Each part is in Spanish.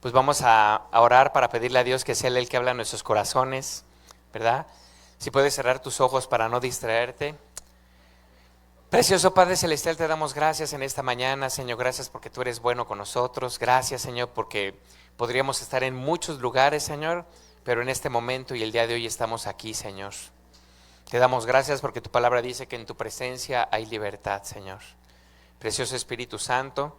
pues vamos a orar para pedirle a Dios que sea Él el que habla en nuestros corazones, ¿verdad? Si puedes cerrar tus ojos para no distraerte. Precioso Padre Celestial, te damos gracias en esta mañana, Señor. Gracias porque tú eres bueno con nosotros. Gracias, Señor, porque podríamos estar en muchos lugares, Señor, pero en este momento y el día de hoy estamos aquí, Señor. Te damos gracias porque tu palabra dice que en tu presencia hay libertad, Señor. Precioso Espíritu Santo,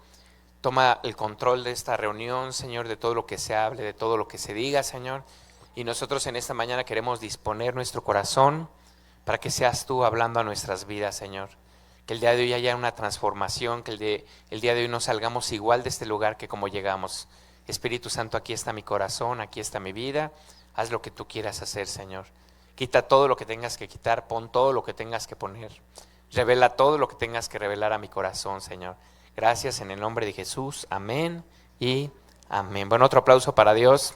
toma el control de esta reunión, Señor, de todo lo que se hable, de todo lo que se diga, Señor. Y nosotros en esta mañana queremos disponer nuestro corazón para que seas tú hablando a nuestras vidas, Señor. Que el día de hoy haya una transformación, que el día de hoy no salgamos igual de este lugar que como llegamos. Espíritu Santo, aquí está mi corazón, aquí está mi vida. Haz lo que tú quieras hacer, Señor. Quita todo lo que tengas que quitar, pon todo lo que tengas que poner. Revela todo lo que tengas que revelar a mi corazón, Señor. Gracias en el nombre de Jesús. Amén y amén. Bueno, otro aplauso para Dios.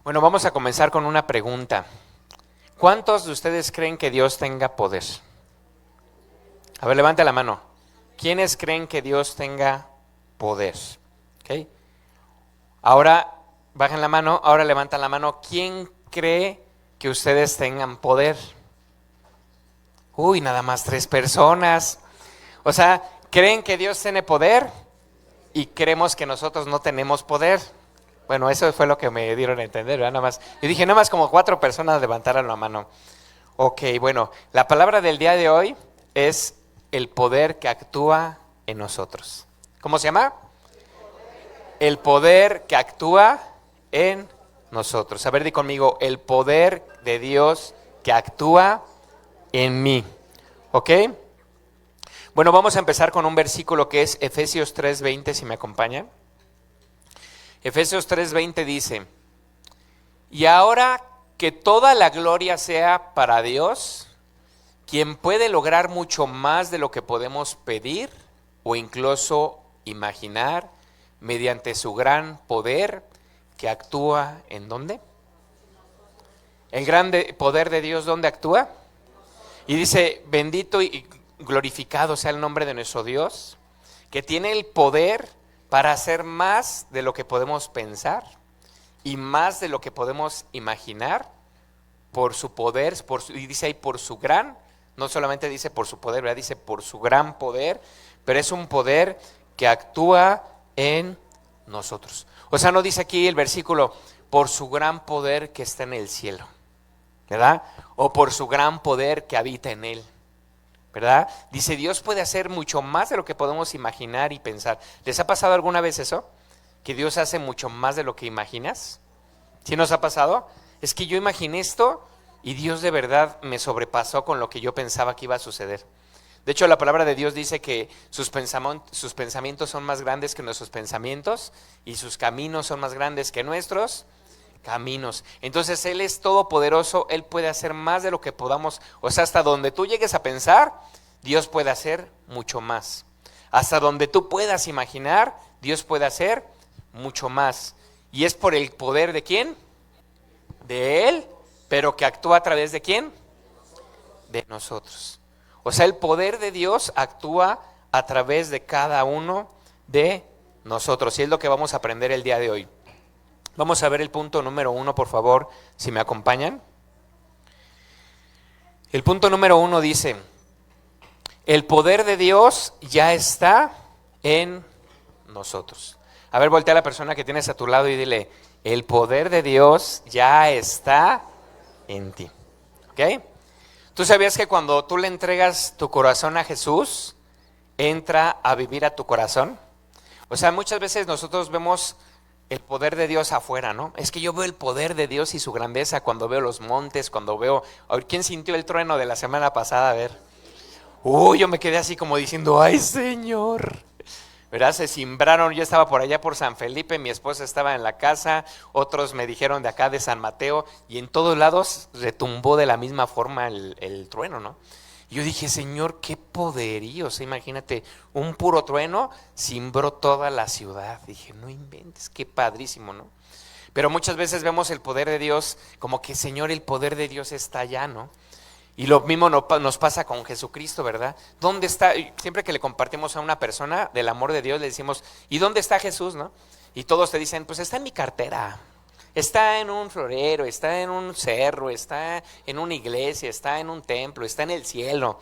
Bueno, vamos a comenzar con una pregunta. ¿Cuántos de ustedes creen que Dios tenga poder? A ver, levante la mano. ¿Quiénes creen que Dios tenga poder? ¿Okay? Ahora, bajen la mano, ahora levantan la mano. ¿Quién cree que ustedes tengan poder? Uy, nada más 3 personas. O sea, ¿creen que Dios tiene poder? Y creemos que nosotros no tenemos poder. Bueno, eso fue lo que me dieron a entender, ¿verdad? Nada más. Yo dije, nada más como 4 personas levantaron la mano. Ok, bueno, la palabra del día de hoy es el poder que actúa en nosotros. ¿Cómo se llama? El poder que actúa en nosotros. A ver, di conmigo, el poder de Dios que actúa en mí. ¿Ok? Bueno, vamos a empezar con un versículo que es Efesios 3:20, si me acompañan. Efesios 3:20 dice: y ahora que toda la gloria sea para Dios, quien puede lograr mucho más de lo que podemos pedir o incluso imaginar, mediante su gran poder que actúa ¿en dónde? El gran poder de Dios, ¿dónde actúa? Y dice, bendito y glorificado sea el nombre de nuestro Dios, que tiene el poder para hacer más de lo que podemos pensar y más de lo que podemos imaginar por su poder, y dice ahí por su gran, no solamente dice por su poder, ¿verdad? Dice por su gran poder, pero es un poder que actúa en nosotros. O sea, no dice aquí el versículo, por su gran poder que está en el cielo, ¿verdad? O por su gran poder que habita en él, ¿verdad? Dice, Dios puede hacer mucho más de lo que podemos imaginar y pensar. ¿Les ha pasado alguna vez eso? Que Dios hace mucho más de lo que imaginas. ¿Sí nos ha pasado? Es que yo imaginé esto y Dios de verdad me sobrepasó con lo que yo pensaba que iba a suceder. De hecho, la palabra de Dios dice que sus pensamientos son más grandes que nuestros pensamientos y sus caminos son más grandes que nuestros caminos. Entonces Él es todopoderoso, Él puede hacer más de lo que podamos, o sea, hasta donde tú llegues a pensar, Dios puede hacer mucho más. Hasta donde tú puedas imaginar, Dios puede hacer mucho más. ¿Y es por el poder de quién? De Él, pero que actúa a través de quién? De nosotros. O sea, el poder de Dios actúa a través de cada uno de nosotros. Y es lo que vamos a aprender el día de hoy. Vamos a ver el punto número 1, por favor, si me acompañan. El punto número 1 dice, el poder de Dios ya está en nosotros. A ver, voltea a la persona que tienes a tu lado y dile, el poder de Dios ya está en ti. ¿Ok? ¿Tú sabías que cuando tú le entregas tu corazón a Jesús, entra a vivir a tu corazón? O sea, muchas veces nosotros vemos el poder de Dios afuera, ¿no? Es que yo veo el poder de Dios y su grandeza cuando veo los montes, cuando veo... A ver, ¿quién sintió el trueno de la semana pasada? A ver. Yo me quedé así como diciendo, ¡ay, Señor! ¿Verdad? Se cimbraron, yo estaba por allá por San Felipe, mi esposa estaba en la casa, otros me dijeron de acá de San Mateo, y en todos lados retumbó de la misma forma el trueno, ¿no? Y yo dije, Señor, qué poderío, o sea, imagínate, un puro trueno cimbró toda la ciudad. Dije, no inventes, qué padrísimo, ¿no? Pero muchas veces vemos el poder de Dios como que, Señor, el poder de Dios está allá, ¿no? Y lo mismo nos pasa con Jesucristo, ¿verdad? ¿Dónde está? Siempre que le compartimos a una persona del amor de Dios, le decimos, ¿y dónde está Jesús, no? Y todos te dicen, pues está en mi cartera, está en un florero, está en un cerro, está en una iglesia, está en un templo, está en el cielo.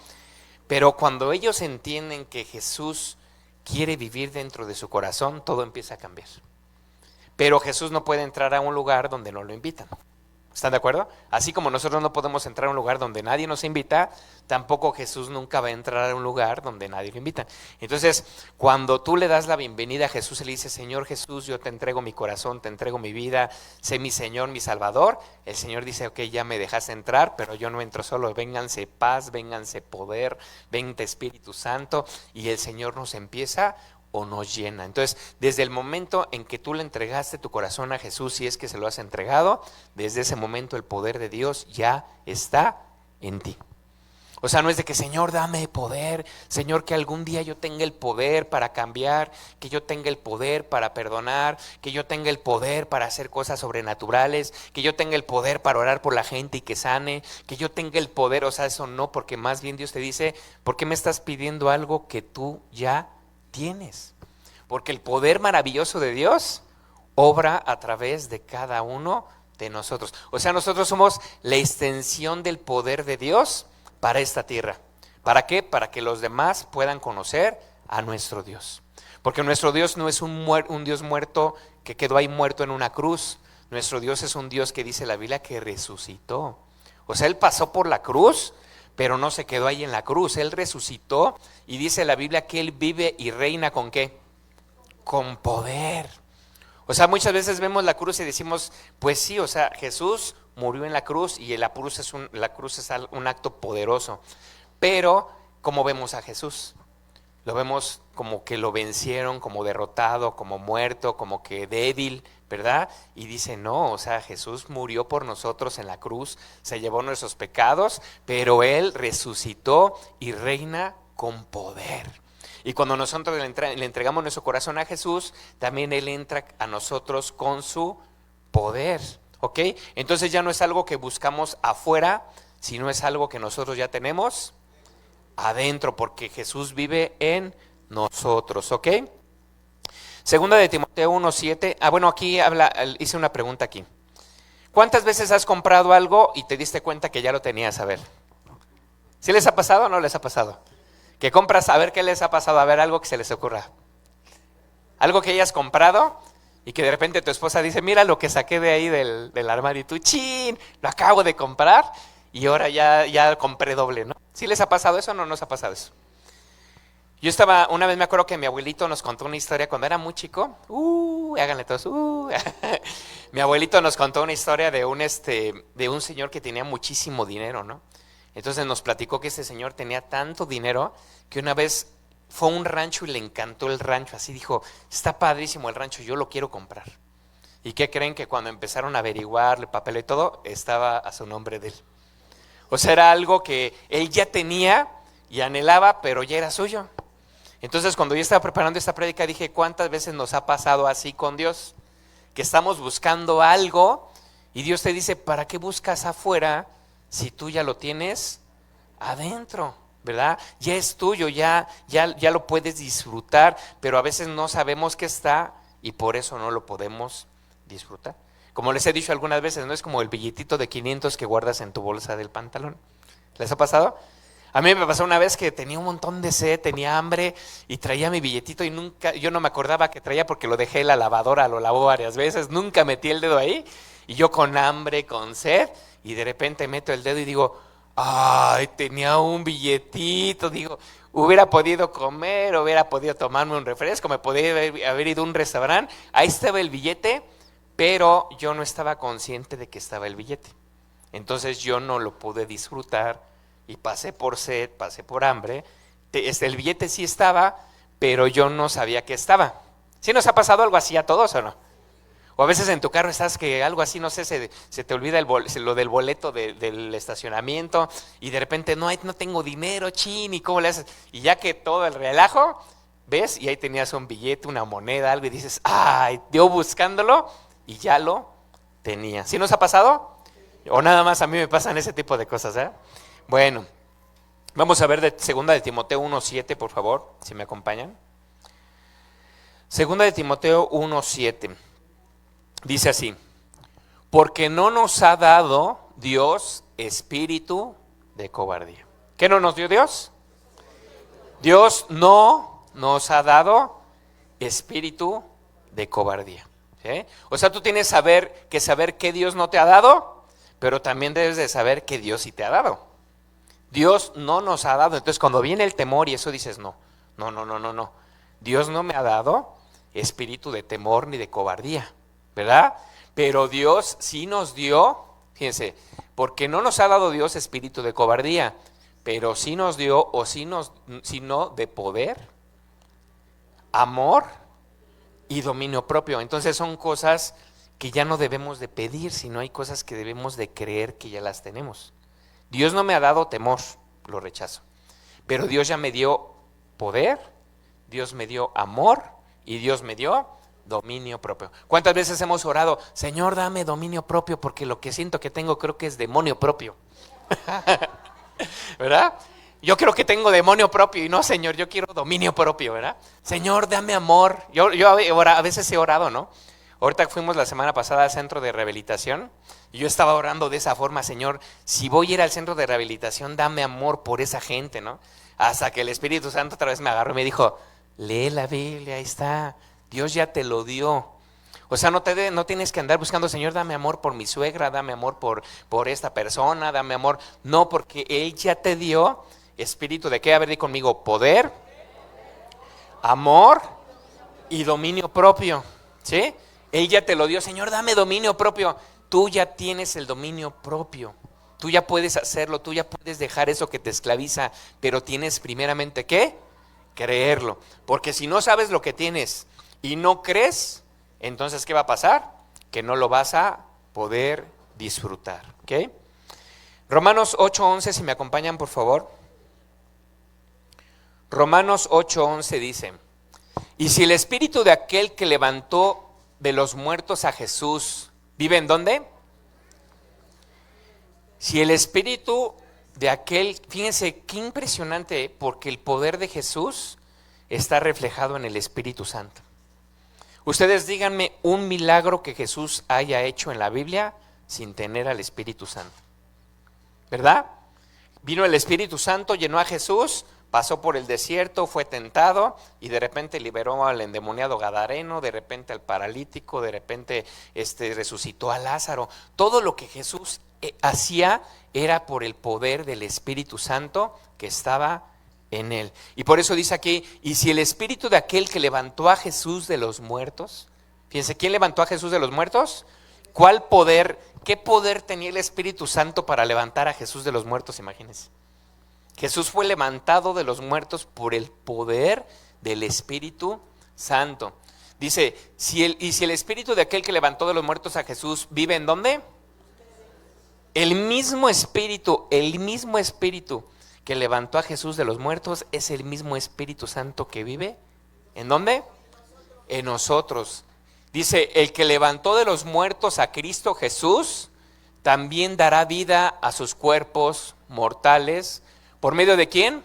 Pero cuando ellos entienden que Jesús quiere vivir dentro de su corazón, todo empieza a cambiar. Pero Jesús no puede entrar a un lugar donde no lo invitan. ¿Están de acuerdo? Así como nosotros no podemos entrar a un lugar donde nadie nos invita, tampoco Jesús nunca va a entrar a un lugar donde nadie lo invita. Entonces, cuando tú le das la bienvenida a Jesús y le dices, Señor Jesús, yo te entrego mi corazón, te entrego mi vida, sé mi Señor, mi Salvador, el Señor dice, ok, ya me dejaste entrar, pero yo no entro solo, vénganse paz, vénganse poder, vente Espíritu Santo, y el Señor nos empieza o nos llena. Entonces, desde el momento en que tú le entregaste tu corazón a Jesús, si es que se lo has entregado, desde ese momento el poder de Dios ya está en ti. O sea, no es de que, Señor, dame poder, Señor, que algún día yo tenga el poder para cambiar, que yo tenga el poder para perdonar, que yo tenga el poder para hacer cosas sobrenaturales, que yo tenga el poder para orar por la gente y que sane, que yo tenga el poder. O sea, eso no, porque más bien Dios te dice, ¿por qué me estás pidiendo algo que tú ya tienes? Porque el poder maravilloso de Dios obra a través de cada uno de nosotros. O sea, nosotros somos la extensión del poder de Dios para esta tierra. ¿Para qué? Para que los demás puedan conocer a nuestro Dios. Porque nuestro Dios no es un Dios muerto que quedó ahí muerto en una cruz. Nuestro Dios es un Dios que dice la Biblia que resucitó. O sea, Él pasó por la cruz, pero no se quedó ahí en la cruz. Él resucitó y dice la Biblia que Él vive y reina ¿con qué? Con poder. O sea, muchas veces vemos la cruz y decimos, pues sí, o sea, Jesús murió en la cruz y la cruz es un acto poderoso. Pero, ¿cómo vemos a Jesús? Lo vemos como que lo vencieron, como derrotado, como muerto, como que débil, ¿verdad? Y dice, no, o sea, Jesús murió por nosotros en la cruz, se llevó nuestros pecados, pero Él resucitó y reina con poder. Y cuando nosotros le entregamos nuestro corazón a Jesús, también Él entra a nosotros con su poder, ¿ok? Entonces ya no es algo que buscamos afuera, sino es algo que nosotros ya tenemos adentro, porque Jesús vive en nosotros, ¿ok? Segunda de Timoteo 1:7. Bueno, aquí hice una pregunta aquí. ¿Cuántas veces has comprado algo y te diste cuenta que ya lo tenías? A ver, ¿sí les ha pasado o no les ha pasado? Que compras, a ver qué les ha pasado, a ver algo que se les ocurra. Algo que hayas comprado y que de repente tu esposa dice, mira lo que saqué de ahí del armario, y tú, chin, lo acabo de comprar y ahora ya compré doble, ¿no? ¿Sí les ha pasado eso o no nos ha pasado eso? Yo una vez me acuerdo que mi abuelito nos contó una historia cuando era muy chico. Háganle todos. Mi abuelito nos contó una historia de un señor que tenía muchísimo dinero, ¿no? Entonces nos platicó que ese señor tenía tanto dinero que una vez fue a un rancho y le encantó el rancho. Así dijo, está padrísimo el rancho, yo lo quiero comprar. ¿Y qué creen? Que cuando empezaron a averiguar el papel y todo, estaba a su nombre de él. O sea, era algo que él ya tenía y anhelaba, pero ya era suyo. Entonces, cuando yo estaba preparando esta prédica, dije, ¿cuántas veces nos ha pasado así con Dios? Que estamos buscando algo y Dios te dice, ¿para qué buscas afuera si tú ya lo tienes adentro? ¿Verdad? Ya es tuyo, ya lo puedes disfrutar, pero a veces no sabemos que está y por eso no lo podemos disfrutar. Como les he dicho algunas veces, no es como el billetito de 500 que guardas en tu bolsa del pantalón. ¿Les ha pasado? A mí me pasó una vez que tenía un montón de sed, tenía hambre y traía mi billetito y yo no me acordaba que traía porque lo dejé en la lavadora, lo lavó varias veces, nunca metí el dedo ahí y yo con hambre, con sed y de repente meto el dedo y digo, ay, tenía un billetito, digo, hubiera podido comer, hubiera podido tomarme un refresco, me podría haber ido a un restaurante, ahí estaba el billete, pero yo no estaba consciente de que estaba el billete. Entonces yo no lo pude disfrutar y pasé por sed, pasé por hambre. El billete sí estaba, pero yo no sabía que estaba. ¿Sí nos ha pasado algo así a todos o no? O a veces en tu carro estás que algo así, no sé, se te olvida lo del boleto del estacionamiento y de repente no tengo dinero, chin, ¿y cómo le haces? Y ya que todo el relajo, ves, y ahí tenías un billete, una moneda, algo y dices, ay, yo buscándolo y ya lo tenía. ¿Sí nos ha pasado? O nada más a mí me pasan ese tipo de cosas, ¿eh? Bueno, vamos a ver de segunda de Timoteo 1:7, por favor, si me acompañan. Segunda de Timoteo 1:7. Dice así: porque no nos ha dado Dios espíritu de cobardía. ¿Qué no nos dio Dios? Dios no nos ha dado espíritu de cobardía. ¿Sí? O sea, tú tienes que saber qué Dios no te ha dado, pero también debes de saber que Dios sí te ha dado. Dios no nos ha dado. Entonces, cuando viene el temor y eso dices, no. Dios no me ha dado espíritu de temor ni de cobardía, ¿verdad? Pero Dios sí nos dio, fíjense, porque no nos ha dado Dios espíritu de cobardía, pero sí nos dio, sino de poder, amor y dominio propio. Entonces son cosas que ya no debemos de pedir, sino hay cosas que debemos de creer que ya las tenemos. Dios no me ha dado temor, lo rechazo, pero Dios ya me dio poder, Dios me dio amor y Dios me dio dominio propio. ¿Cuántas veces hemos orado, Señor, dame dominio propio, porque lo que siento que tengo creo que es demonio propio? ¿Verdad? Yo creo que tengo demonio propio y no, Señor, yo quiero dominio propio, ¿verdad? Señor, dame amor. Yo a veces he orado, ¿no? Ahorita fuimos la semana pasada al centro de rehabilitación y yo estaba orando de esa forma, Señor, si voy a ir al centro de rehabilitación, dame amor por esa gente, ¿no? Hasta que el Espíritu Santo otra vez me agarró y me dijo, lee la Biblia, ahí está, Dios ya te lo dio. O sea, no tienes que andar buscando, Señor, dame amor por mi suegra, dame amor por esta persona, dame amor. No, porque Él ya te dio espíritu de qué, a ver, di conmigo, poder, amor y dominio propio, ¿sí? Él ya te lo dio, Señor, dame dominio propio. Tú ya tienes el dominio propio. Tú ya puedes hacerlo, tú ya puedes dejar eso que te esclaviza, pero tienes primeramente ¿qué? Creerlo. Porque si no sabes lo que tienes y no crees, entonces ¿qué va a pasar? Que no lo vas a poder disfrutar, ¿ok? Romanos 8:11, si me acompañan por favor. Romanos 8:11 dice, y si el espíritu de aquel que levantó de los muertos a Jesús vive ¿en dónde? Si el espíritu de aquel, fíjense qué impresionante, porque el poder de Jesús está reflejado en el Espíritu Santo. Ustedes díganme un milagro que Jesús haya hecho en la Biblia sin tener al Espíritu Santo, ¿verdad? Vino el Espíritu Santo, llenó a Jesús, pasó por el desierto, fue tentado y de repente liberó al endemoniado gadareno, de repente al paralítico, de repente resucitó a Lázaro. Todo lo que Jesús hacía era por el poder del Espíritu Santo que estaba en él. Y por eso dice aquí, y si el espíritu de aquel que levantó a Jesús de los muertos, fíjense, ¿quién levantó a Jesús de los muertos? ¿Cuál poder? ¿Qué poder tenía el Espíritu Santo para levantar a Jesús de los muertos? Imagínense. Jesús fue levantado de los muertos por el poder del Espíritu Santo. Dice, si el espíritu de aquel que levantó de los muertos a Jesús vive ¿en dónde? El mismo espíritu que levantó a Jesús de los muertos es el mismo Espíritu Santo que vive ¿en dónde? En nosotros. Dice, el que levantó de los muertos a Cristo Jesús también dará vida a sus cuerpos mortales. ¿Por medio de quién?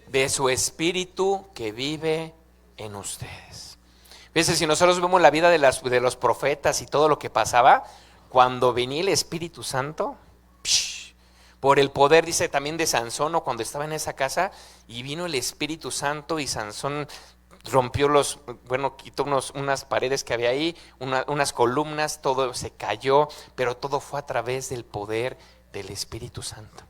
De su Espíritu que vive en ustedes. Fíjense, si nosotros vemos la vida de los profetas y todo lo que pasaba, cuando venía el Espíritu Santo, por el poder, dice también de Sansón, o cuando estaba en esa casa y vino el Espíritu Santo y Sansón rompió quitó unas paredes que había ahí, unas columnas, todo se cayó, pero todo fue a través del poder del Espíritu Santo.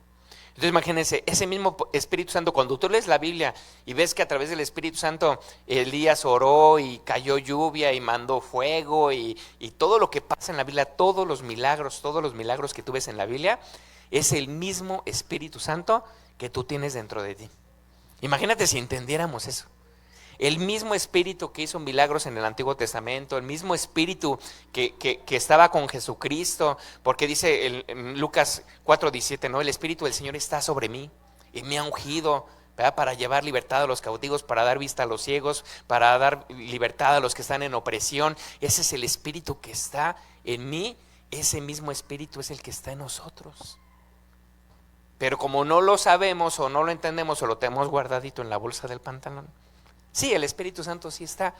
Entonces imagínense, ese mismo Espíritu Santo, cuando tú lees la Biblia y ves que a través del Espíritu Santo Elías oró y cayó lluvia y mandó fuego y todo lo que pasa en la Biblia, todos los milagros que tú ves en la Biblia, es el mismo Espíritu Santo que tú tienes dentro de ti. Imagínate si entendiéramos eso. El mismo Espíritu que hizo milagros en el Antiguo Testamento, el mismo Espíritu que estaba con Jesucristo, porque dice en Lucas 4:17, ¿no? El Espíritu del Señor está sobre mí y me ha ungido, ¿verdad? Para llevar libertad a los cautivos, para dar vista a los ciegos, para dar libertad a los que están en opresión. Ese es el Espíritu que está en mí, ese mismo Espíritu es el que está en nosotros. pero como no lo sabemos o no lo entendemos o lo tenemos guardadito en la bolsa del pantalón. Sí, el Espíritu Santo sí está,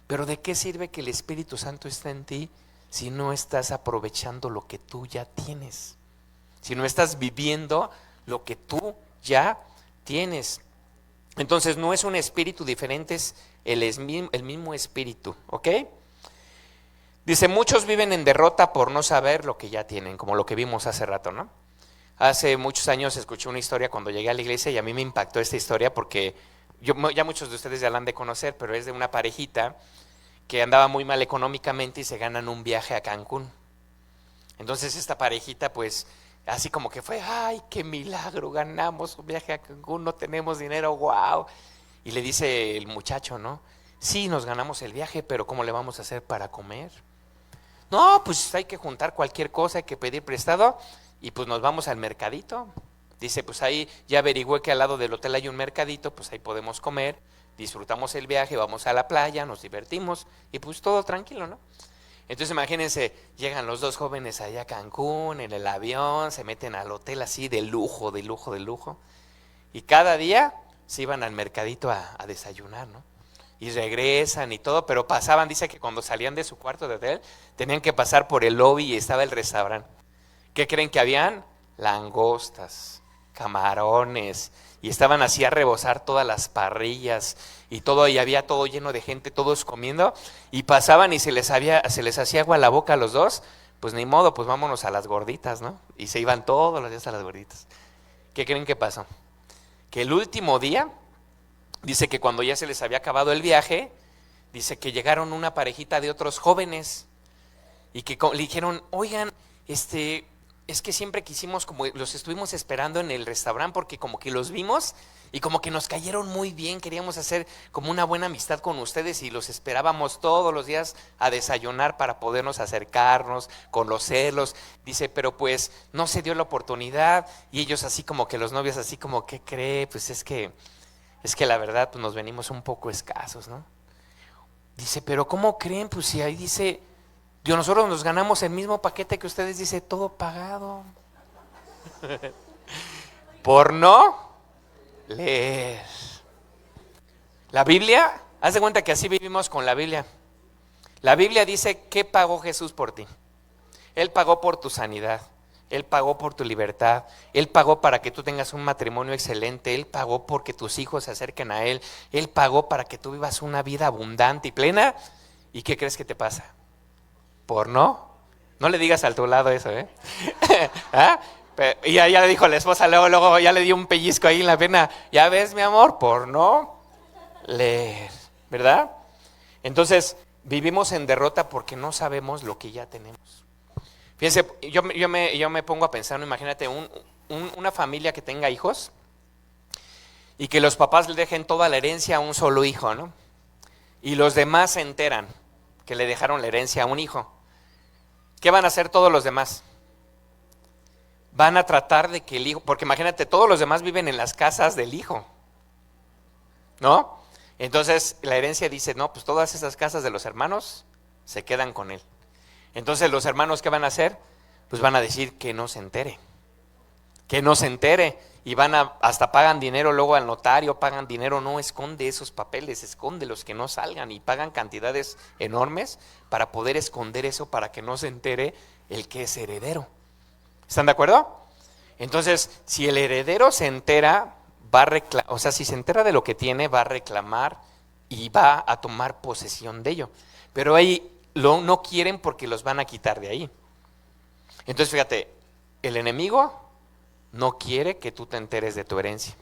pero ¿de qué sirve que el Espíritu Santo esté en ti si no estás aprovechando lo que tú ya tienes? Si no estás viviendo lo que tú ya tienes. Entonces no es un espíritu diferente, es el mismo espíritu, ¿ok? Dice, muchos viven en derrota por no saber lo que ya tienen, como lo que vimos hace rato, ¿no? Hace muchos años escuché una historia cuando llegué a la iglesia y a mí me impactó esta historia porque ya muchos de ustedes ya la han de conocer, pero es de una parejita que andaba muy mal económicamente y se ganan un viaje a Cancún. Entonces esta parejita pues así como que fue, ay, qué milagro, ganamos un viaje a Cancún, no tenemos dinero, wow. Y le dice el muchacho, ¿no? Sí, nos ganamos el viaje, pero ¿cómo le vamos a hacer para comer? No, pues hay que juntar cualquier cosa, hay que pedir prestado y pues nos vamos al mercadito. Dice, pues ahí ya averigüé que al lado del hotel hay un mercadito, pues ahí podemos comer, disfrutamos el viaje, vamos a la playa, nos divertimos y pues todo tranquilo, ¿no? Entonces imagínense, llegan los dos jóvenes allá a Cancún, en el avión, se meten al hotel así de lujo, de lujo, de lujo. Y cada día se iban al mercadito a desayunar, ¿no? Y regresan y todo, pero pasaban, dice que cuando salían de su cuarto de hotel, tenían que pasar por el lobby y estaba el restaurante. ¿Qué creen que habían? Langostas, camarones, y estaban así a rebosar todas las parrillas y todo, y había todo lleno de gente, todos comiendo, y pasaban y se les hacía agua a la boca a los dos, pues ni modo, pues vámonos a las gorditas, ¿no? Y se iban todos los días a las gorditas. ¿Qué creen que pasó? Que el último día, dice que cuando ya se les había acabado el viaje, dice que llegaron una parejita de otros jóvenes y que le dijeron, oigan, es que siempre quisimos, como los estuvimos esperando en el restaurante porque como que los vimos y como que nos cayeron muy bien, queríamos hacer como una buena amistad con ustedes y los esperábamos todos los días a desayunar para podernos acercarnos, conocerlos. Dice, pero pues no se dio la oportunidad y ellos así como que los novios así como, ¿qué cree? Pues es que la verdad pues nos venimos un poco escasos, ¿no? Dice, pero ¿cómo creen? Pues si ahí dice, nosotros nos ganamos el mismo paquete que ustedes, dice, todo pagado. Por no leer. La Biblia, haz de cuenta que así vivimos con la Biblia. La Biblia dice, ¿qué pagó Jesús por ti? Él pagó por tu sanidad. Él pagó por tu libertad, Él pagó para que tú tengas un matrimonio excelente, Él pagó porque tus hijos se acerquen a Él, Él pagó para que tú vivas una vida abundante y plena. ¿Y qué crees que te pasa? ¿Por no? No le digas al tu lado eso, ¿eh? ¿Ah? Y ya le dijo la esposa, luego ya le dio un pellizco ahí en la pena. Ya ves, mi amor, por no leer, ¿verdad? Entonces, vivimos en derrota porque no sabemos lo que ya tenemos. Fíjense, yo me pongo a pensar, ¿no? Imagínate una familia que tenga hijos y que los papás le dejen toda la herencia a un solo hijo, ¿no? Y los demás se enteran que le dejaron la herencia a un hijo. ¿Qué van a hacer todos los demás? Van a tratar de que el hijo, porque imagínate, todos los demás viven en las casas del hijo, ¿no? Entonces la herencia dice, no, pues todas esas casas de los hermanos se quedan con él. Entonces los hermanos, ¿qué van a hacer? Pues van a decir que no se entere, y hasta pagan dinero luego al notario, pagan dinero, no esconde esos papeles, esconde los que no salgan y pagan cantidades enormes para poder esconder eso, para que no se entere el que es heredero. ¿Están de acuerdo? Entonces, si el heredero se entera, si se entera de lo que tiene, va a reclamar y va a tomar posesión de ello. Pero ahí no quieren porque los van a quitar de ahí. Entonces, fíjate, el enemigo no quiere que tú te enteres de tu herencia.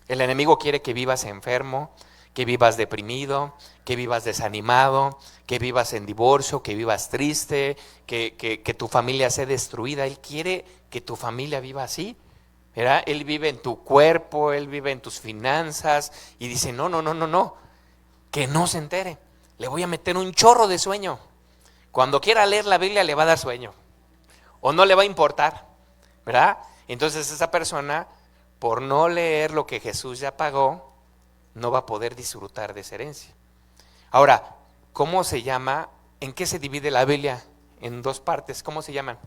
El enemigo quiere que vivas enfermo, que vivas deprimido, que vivas desanimado, que vivas en divorcio, que vivas triste, que tu familia sea destruida. Él quiere que tu familia viva así, ¿verdad? Él vive en tu cuerpo, él vive en tus finanzas y dice, no, que no se entere. Le voy a meter un chorro de sueño. Cuando quiera leer la Biblia le va a dar sueño o no le va a importar, ¿verdad? Entonces esa persona, por no leer lo que Jesús ya pagó, no va a poder disfrutar de esa herencia. Ahora, ¿cómo se llama? ¿En qué se divide la Biblia? En dos partes. ¿Cómo se llaman?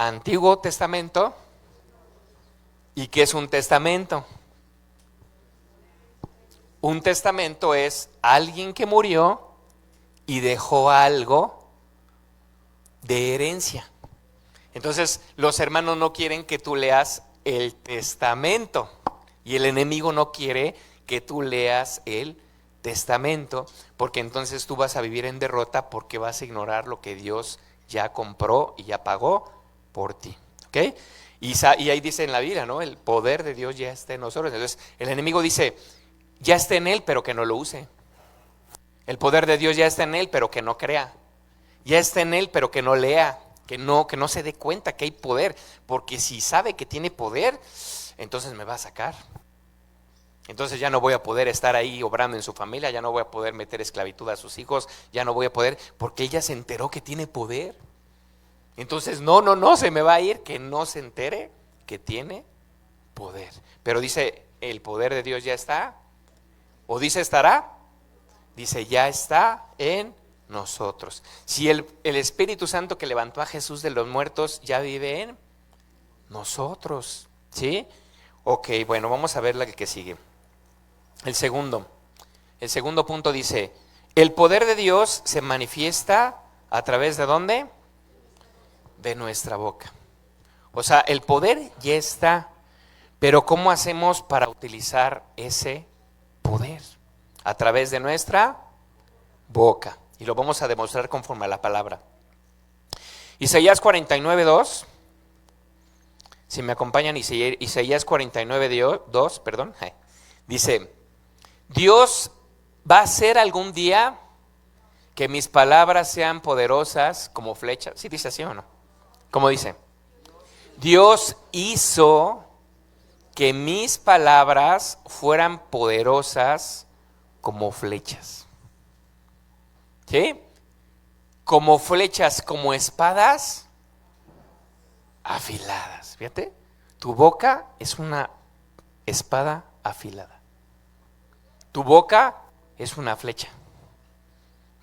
Antiguo Testamento. ¿Y qué es un testamento? Un testamento es alguien que murió y dejó algo de herencia. Entonces, los hermanos no quieren que tú leas el testamento y el enemigo no quiere que tú leas el testamento, porque entonces tú vas a vivir en derrota porque vas a ignorar lo que Dios ya compró y ya pagó por ti. ¿Ok? Y ahí dice en la Biblia, ¿no? El poder de Dios ya está en nosotros. Entonces, el enemigo dice, ya está en él, pero que no lo use. El poder de Dios ya está en él, pero que no crea. Ya está en él, pero que no lea. Que no se dé cuenta que hay poder. Porque si sabe que tiene poder, entonces me va a sacar. Entonces ya no voy a poder estar ahí obrando en su familia, ya no voy a poder meter esclavitud a sus hijos, ya no voy a poder, porque ella se enteró que tiene poder. Entonces no, se me va a ir, que no se entere que tiene poder. Pero dice, el poder de Dios ya está, o dice estará, dice ya está en nosotros. Si el Espíritu Santo que levantó a Jesús de los muertos ya vive en nosotros, ¿sí? Ok, bueno, vamos a ver la que sigue. El segundo punto dice, el poder de Dios se manifiesta a través de ¿dónde? De nuestra boca. O sea, el poder ya está, pero ¿cómo hacemos para utilizar ese poder? A través de nuestra boca. Y lo vamos a demostrar conforme a la palabra. Isaías 49:2. Si me acompañan, Isaías 49:2, perdón, dice, Dios va a hacer algún día que mis palabras sean poderosas como flechas. ¿Sí dice así o no? ¿Cómo dice? Dios hizo que mis palabras fueran poderosas como flechas. ¿Sí? Como flechas, como espadas afiladas. Fíjate, tu boca es una espada afilada. Tu boca es una flecha,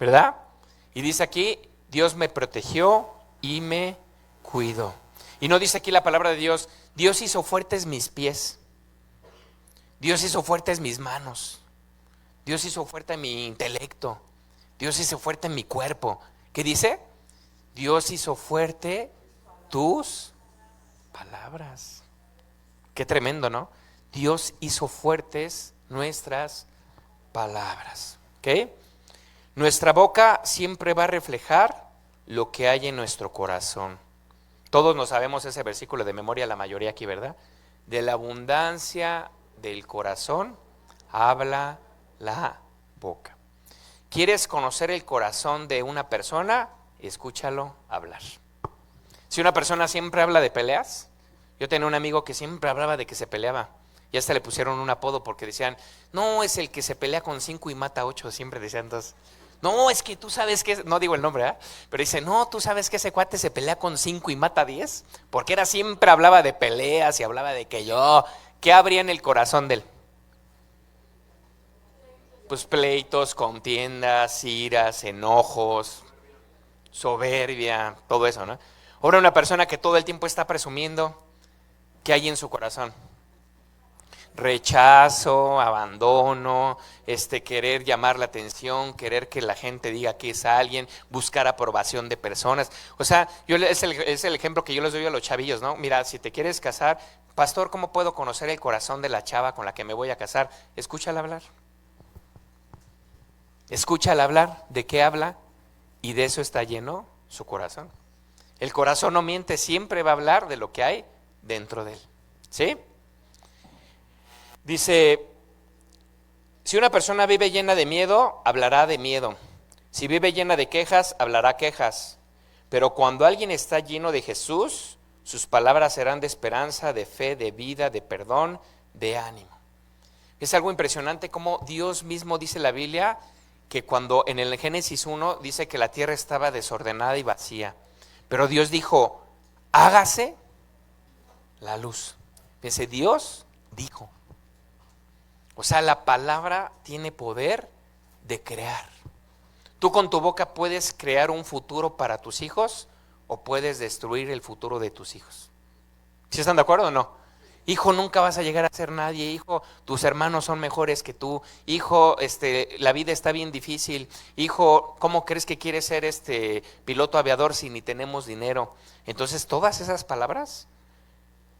¿verdad? Y dice aquí, Dios me protegió y me cuidó. Y no dice aquí la palabra de Dios, Dios hizo fuertes mis pies, Dios hizo fuertes mis manos, Dios hizo fuerte mi intelecto, Dios hizo fuerte mi cuerpo. ¿Qué dice? Dios hizo fuerte tus palabras. Qué tremendo, ¿no? Dios hizo fuertes nuestras palabras. ¿Ok? Nuestra boca siempre va a reflejar lo que hay en nuestro corazón. Todos nos sabemos ese versículo de memoria, la mayoría aquí, ¿verdad? De la abundancia del corazón habla la boca. ¿Quieres conocer el corazón de una persona? Escúchalo hablar. Si una persona siempre habla de peleas, yo tenía un amigo que siempre hablaba de que se peleaba. Y hasta le pusieron un apodo porque decían, no, es el que se pelea con 5 y mata 8, siempre decían dos. No, es que tú sabes que, no digo el nombre, ¿eh? Pero dice, no, tú sabes que ese cuate se pelea con 5 y mata 10, porque siempre hablaba de peleas y hablaba de que ¿qué habría en el corazón de él? Pues pleitos, contiendas, iras, enojos, soberbia, todo eso, ¿no? Ahora una persona que todo el tiempo está presumiendo, ¿qué hay en su corazón? Rechazo, abandono, querer llamar la atención, querer que la gente diga que es alguien, buscar aprobación de personas. O sea, es el ejemplo que yo les doy a los chavillos, ¿no? Mira, si te quieres casar, pastor, ¿cómo puedo conocer el corazón de la chava con la que me voy a casar? Escúchala hablar. Escúchala hablar, ¿de qué habla? Y de eso está lleno su corazón. El corazón no miente, siempre va a hablar de lo que hay dentro de él. ¿Sí? Dice, si una persona vive llena de miedo, hablará de miedo. Si vive llena de quejas, hablará quejas. Pero cuando alguien está lleno de Jesús, sus palabras serán de esperanza, de fe, de vida, de perdón, de ánimo. Es algo impresionante como Dios mismo dice en la Biblia que cuando en el Génesis 1 dice que la tierra estaba desordenada y vacía. Pero Dios dijo, hágase la luz. Dice, Dios dijo. O sea, la palabra tiene poder de crear. Tú con tu boca puedes crear un futuro para tus hijos o puedes destruir el futuro de tus hijos. ¿Sí están de acuerdo o no? Hijo, nunca vas a llegar a ser nadie. Hijo, tus hermanos son mejores que tú. Hijo, la vida está bien difícil. Hijo, ¿cómo crees que quieres ser piloto aviador si ni tenemos dinero? Entonces todas esas palabras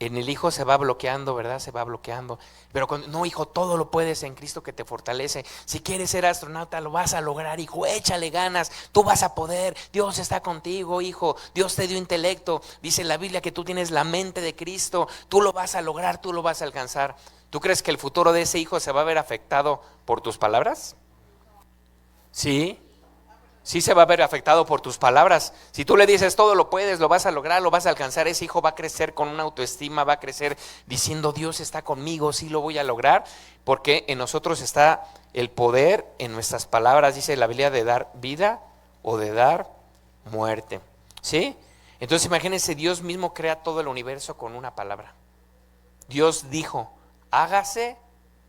en el hijo se va bloqueando, ¿verdad? Se va bloqueando. Pero no, hijo, todo lo puedes en Cristo que te fortalece. Si quieres ser astronauta, lo vas a lograr, hijo. Échale ganas, tú vas a poder. Dios está contigo, hijo. Dios te dio intelecto. Dice la Biblia que tú tienes la mente de Cristo. Tú lo vas a lograr, tú lo vas a alcanzar. ¿Tú crees que el futuro de ese hijo se va a ver afectado por tus palabras? Sí. Sí se va a ver afectado por tus palabras. Si tú le dices todo lo puedes, lo vas a lograr, lo vas a alcanzar, ese hijo va a crecer con una autoestima, va a crecer diciendo Dios está conmigo, sí lo voy a lograr, porque en nosotros está el poder en nuestras palabras, dice la Biblia, de dar vida o de dar muerte. ¿Sí? Entonces imagínense, Dios mismo crea todo el universo con una palabra. Dios dijo, hágase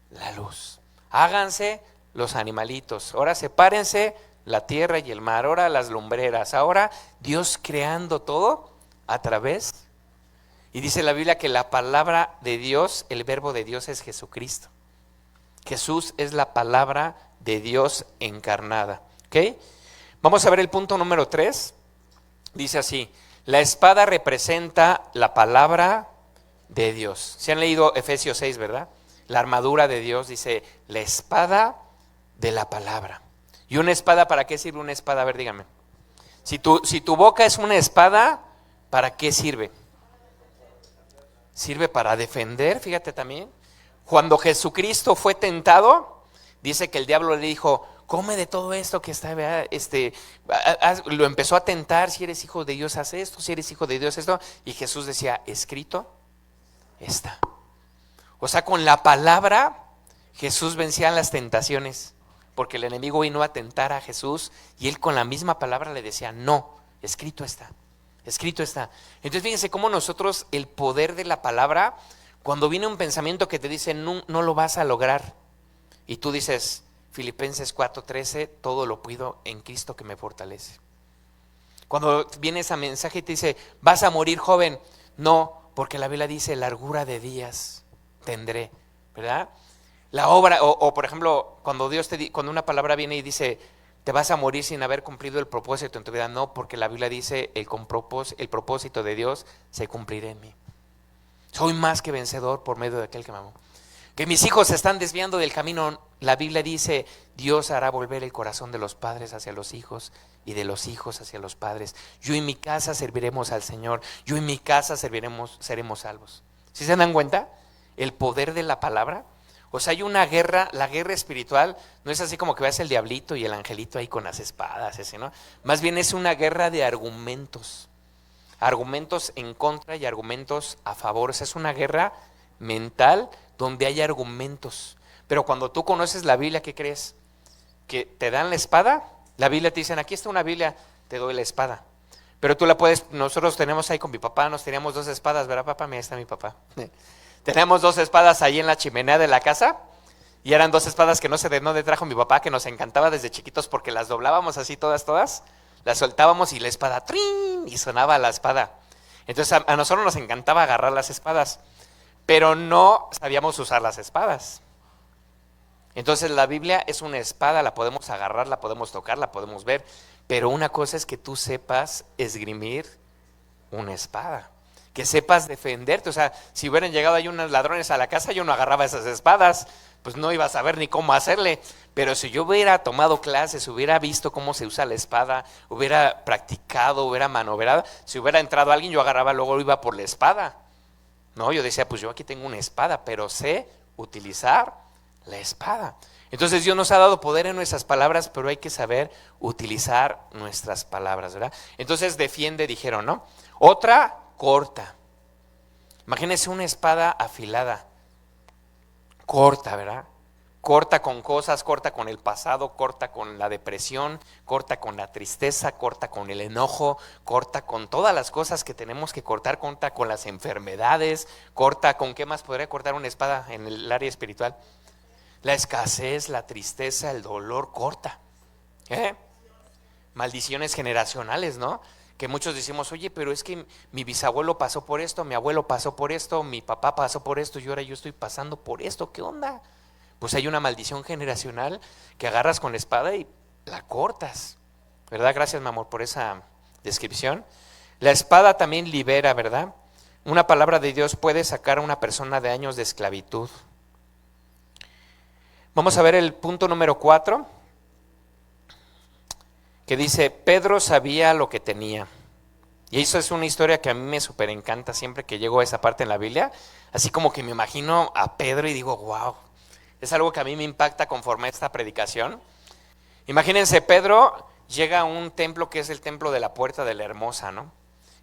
la luz, háganse los animalitos, ahora sepárense la tierra y el mar, ahora las lumbreras, ahora Dios creando todo a través. Y dice la Biblia que la palabra de Dios, el verbo de Dios es Jesucristo. Jesús es la palabra de Dios encarnada. ¿Ok? Vamos a ver el punto número 3. Dice así, la espada representa la palabra de Dios. ¿Se han leído Efesios 6, verdad? La armadura de Dios dice, la espada de la palabra. ¿Y una espada para qué sirve una espada? A ver, dígame. Si tu boca es una espada, ¿para qué sirve? Sirve para defender, fíjate también. Cuando Jesucristo fue tentado, dice que el diablo le dijo, come de todo esto que está, lo empezó a tentar, si eres hijo de Dios haz esto, si eres hijo de Dios esto, y Jesús decía, escrito está. O sea, con la palabra Jesús vencía las tentaciones. Porque el enemigo vino a tentar a Jesús y él con la misma palabra le decía, no, escrito está, escrito está. Entonces fíjense cómo nosotros el poder de la palabra, cuando viene un pensamiento que te dice, no, no lo vas a lograr, y tú dices, Filipenses 4:13, todo lo puedo en Cristo que me fortalece. Cuando viene ese mensaje y te dice, vas a morir joven, no, porque la Biblia dice, largura de días tendré, ¿verdad? La obra, o por ejemplo, cuando cuando una palabra viene y dice, te vas a morir sin haber cumplido el propósito en tu vida, no, porque la Biblia dice, el propósito de Dios se cumplirá en mí. Soy más que vencedor por medio de aquel que me amó. Que mis hijos se están desviando del camino, la Biblia dice, Dios hará volver el corazón de los padres hacia los hijos y de los hijos hacia los padres. Yo y mi casa serviremos al Señor, yo y mi casa seremos salvos. ¿Sí se dan cuenta? El poder de la palabra. O sea, hay una guerra, la guerra espiritual no es así como que veas el diablito y el angelito ahí con las espadas, ¿no? Más bien es una guerra de argumentos en contra y argumentos a favor. O sea, es una guerra mental donde hay argumentos. Pero cuando tú conoces la Biblia, ¿qué crees? Que te dan la espada, la Biblia te dicen, aquí está una Biblia, te doy la espada. Pero tú la puedes, nosotros tenemos ahí con mi papá, nos teníamos 2 espadas, ¿verdad, papá? Mira, está mi papá. Teníamos 2 espadas ahí en la chimenea de la casa y eran 2 espadas que no sé de dónde trajo mi papá, que nos encantaba desde chiquitos porque las doblábamos así todas, las soltábamos y la espada ¡trin! Y sonaba la espada. Entonces a nosotros nos encantaba agarrar las espadas, pero no sabíamos usar las espadas. Entonces la Biblia es una espada, la podemos agarrar, la podemos tocar, la podemos ver, pero una cosa es que tú sepas esgrimir una espada. Que sepas defenderte, o sea, si hubieran llegado ahí unos ladrones a la casa, yo no agarraba esas espadas, pues no iba a saber ni cómo hacerle, pero si yo hubiera tomado clases, hubiera visto cómo se usa la espada, hubiera practicado, hubiera maniobrado, si hubiera entrado alguien, yo agarraba, luego iba por la espada, no, yo decía, pues yo aquí tengo una espada, pero sé utilizar la espada. Entonces Dios nos ha dado poder en nuestras palabras, pero hay que saber utilizar nuestras palabras, ¿verdad? Entonces defiende, dijeron, ¿no? Otra, corta. Imagínense una espada afilada, corta, ¿verdad? Corta con cosas, corta con el pasado, corta con la depresión, corta con la tristeza, corta con el enojo, corta con todas las cosas que tenemos que cortar, corta con las enfermedades, corta con qué más podría cortar una espada en el área espiritual. La escasez, la tristeza, el dolor, corta. Maldiciones generacionales, ¿no? que muchos decimos, oye, pero es que mi bisabuelo pasó por esto, mi abuelo pasó por esto, mi papá pasó por esto y ahora yo estoy pasando por esto, ¿qué onda? Pues hay una maldición generacional que agarras con la espada y la cortas, ¿verdad? Gracias, mi amor, por esa descripción. La espada también libera, ¿verdad? Una palabra de Dios puede sacar a una persona de años de esclavitud. Vamos a ver el punto número 4, que dice, Pedro sabía lo que tenía. Y eso es una historia que a mí me súper encanta siempre que llego a esa parte en la Biblia. Así como que me imagino a Pedro y digo, wow, es algo que a mí me impacta conforme a esta predicación. Imagínense, Pedro llega a un templo que es el templo de la Puerta de la Hermosa, ¿no?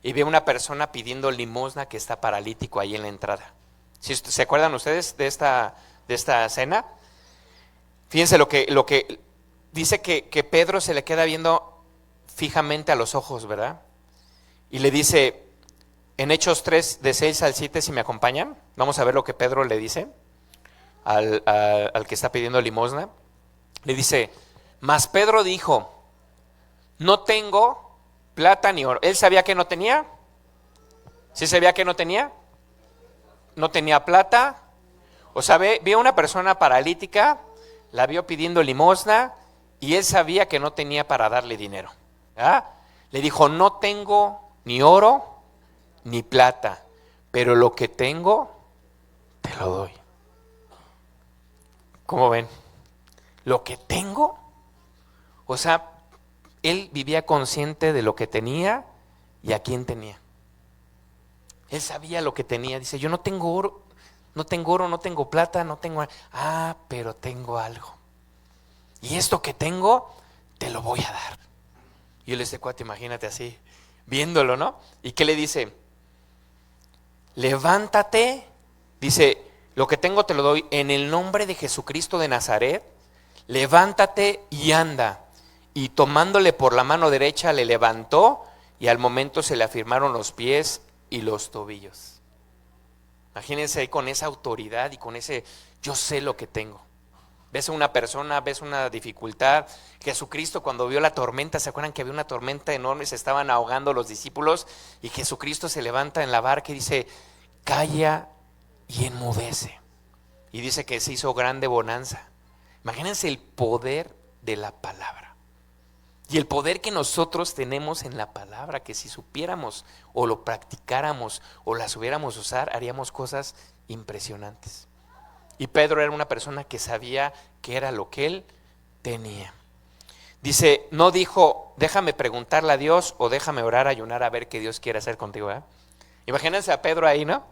Y ve a una persona pidiendo limosna que está paralítico ahí en la entrada. ¿Sí, se acuerdan ustedes de esta escena? Fíjense lo que dice que Pedro se le queda viendo fijamente a los ojos, ¿verdad? Y le dice, en Hechos 3, de 6 al 7, si me acompañan, vamos a ver lo que Pedro le dice al que está pidiendo limosna. Le dice, mas Pedro dijo, no tengo plata ni oro. ¿Él sabía que no tenía? ¿Sí sabía que no tenía? No tenía plata. O sea, vio a una persona paralítica, la vio pidiendo limosna y él sabía que no tenía para darle dinero. ¿Ah? Le dijo, no tengo ni oro ni plata, pero lo que tengo te lo doy. ¿Cómo ven? Lo que tengo, o sea, él vivía consciente de lo que tenía y a quién tenía. Él sabía lo que tenía. Dice, yo no tengo oro, no tengo plata, no tengo... pero tengo algo. Y esto que tengo, te lo voy a dar. Y él, este cuate, imagínate así, viéndolo, ¿no? ¿Y qué le dice? Levántate, dice, lo que tengo te lo doy en el nombre de Jesucristo de Nazaret, levántate y anda. Y tomándole por la mano derecha le levantó y al momento se le afirmaron los pies y los tobillos. Imagínense ahí con esa autoridad y con ese yo sé lo que tengo. Ves a una persona, ves una dificultad. Jesucristo cuando vio la tormenta, ¿se acuerdan que había una tormenta enorme? Se estaban ahogando los discípulos y Jesucristo se levanta en la barca y dice, calla y enmudece. Y dice que se hizo grande bonanza. Imagínense el poder de la palabra. Y el poder que nosotros tenemos en la palabra, que si supiéramos o lo practicáramos o la supiéramos usar, haríamos cosas impresionantes. Y Pedro era una persona que sabía que era lo que él tenía. Dice, no dijo, déjame preguntarle a Dios o déjame orar, ayunar a ver qué Dios quiere hacer contigo. Imagínense a Pedro ahí, ¿no?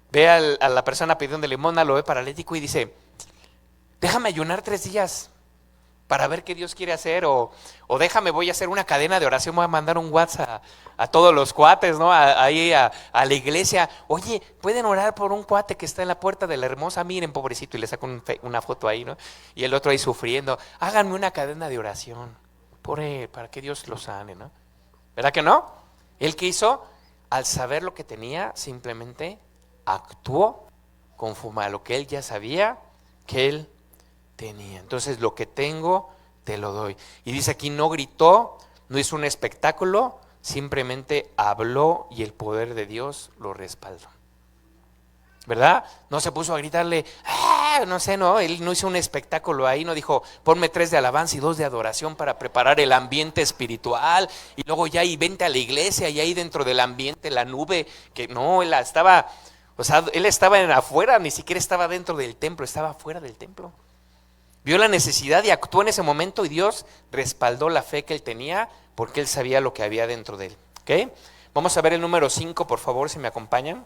Ve a la persona pidiendo limosna, lo ve paralítico y dice, déjame ayunar 3 días para ver qué Dios quiere hacer, o déjame, voy a hacer una cadena de oración, voy a mandar un WhatsApp a todos los cuates, ¿no? Ahí a la iglesia, oye, ¿pueden orar por un cuate que está en la Puerta de la Hermosa? Miren, pobrecito, y le saco una foto ahí, ¿no? Y el otro ahí sufriendo, háganme una cadena de oración por él, para que Dios lo sane, ¿no? ¿Verdad que no? Él que hizo, al saber lo que tenía, simplemente actuó conforme a lo que él ya sabía que él tenía. Entonces, lo que tengo, te lo doy. Y dice aquí, no gritó, no hizo un espectáculo, simplemente habló y el poder de Dios lo respaldó. ¿Verdad? No se puso a gritarle, no sé, no, él no hizo un espectáculo ahí, no dijo, ponme 3 de alabanza y 2 de adoración para preparar el ambiente espiritual, y luego ya y vente a la iglesia y ahí dentro del ambiente la nube, que no, él estaba, o sea, él estaba afuera, ni siquiera estaba dentro del templo, estaba afuera del templo. Vio la necesidad y actuó en ese momento y Dios respaldó la fe que él tenía porque él sabía lo que había dentro de él. ¿Okay? Vamos a ver el número 5, por favor, si me acompañan.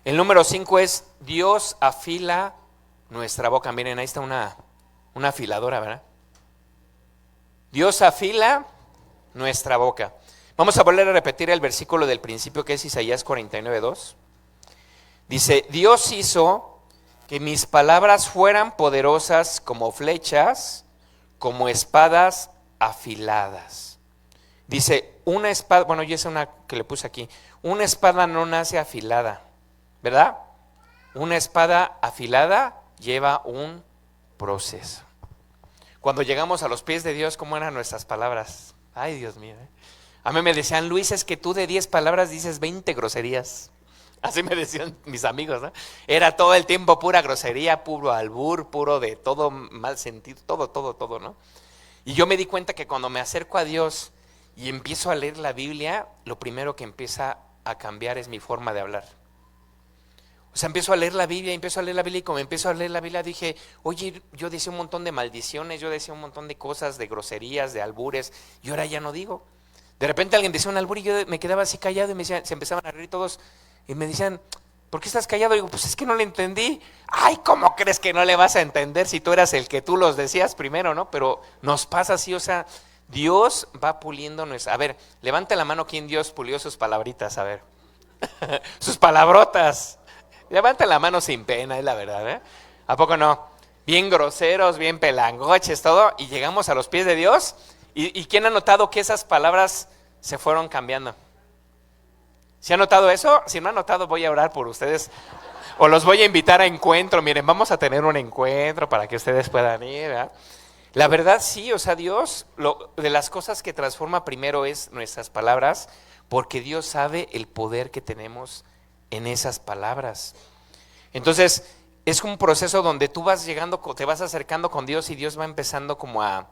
El número 5 es Dios afila nuestra boca. Miren, ahí está una afiladora, ¿verdad? Dios afila nuestra boca. Vamos a volver a repetir el versículo del principio que es Isaías 49:2. Dice, Dios hizo que mis palabras fueran poderosas como flechas, como espadas afiladas. Dice, una espada, bueno, y es una que le puse aquí, una espada no nace afilada, ¿verdad? Una espada afilada lleva un proceso. Cuando llegamos a los pies de Dios, ¿cómo eran nuestras palabras? Ay, Dios mío, A mí me decían, Luis, es que tú de 10 palabras dices 20 groserías. Así me decían mis amigos, ¿no? Era todo el tiempo pura grosería, puro albur, puro de todo mal sentido, todo, ¿no? Y yo me di cuenta que cuando me acerco a Dios y empiezo a leer la Biblia, lo primero que empieza a cambiar es mi forma de hablar. O sea, empiezo a leer la Biblia y como empiezo a leer la Biblia dije, oye, yo decía un montón de maldiciones, yo decía un montón de cosas, de groserías, de albures, y ahora ya no digo. De repente alguien decía un albur y yo me quedaba así callado y se empezaban a reír todos y me decían, ¿por qué estás callado? Y digo, pues es que no le entendí. Ay, ¿cómo crees que no le vas a entender si tú eras el que tú los decías primero, ¿no? Pero nos pasa así, o sea, Dios va puliendo nuestra... A ver, levante la mano quien Dios pulió sus palabritas, a ver. Sus palabrotas. Levanta la mano sin pena, es la verdad, ¿eh? ¿A poco no? Bien groseros, bien pelangoches, todo, y llegamos a los pies de Dios. ¿Y quién ha notado que esas palabras se fueron cambiando? ¿Se ha notado eso? Si no ha notado, voy a orar por ustedes. O los voy a invitar a encuentro. Miren, vamos a tener un encuentro para que ustedes puedan ir, ¿verdad? La verdad sí, o sea, Dios, de las cosas que transforma primero es nuestras palabras, porque Dios sabe el poder que tenemos en esas palabras. Entonces, es un proceso donde tú vas llegando, te vas acercando con Dios y Dios va empezando como a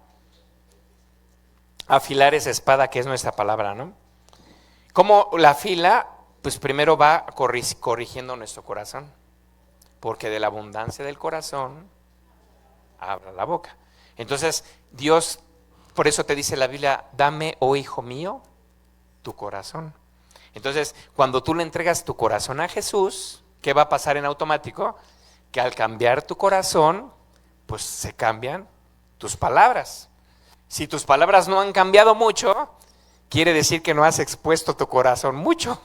afilar esa espada que es nuestra palabra, ¿no? ¿Cómo la afila? Pues primero va corrigiendo nuestro corazón, porque de la abundancia del corazón habla la boca. Entonces, Dios, por eso te dice la Biblia, dame, oh hijo mío, tu corazón. Entonces, cuando tú le entregas tu corazón a Jesús, ¿qué va a pasar en automático? Que al cambiar tu corazón, pues se cambian tus palabras. Si tus palabras no han cambiado mucho, quiere decir que no has expuesto tu corazón mucho.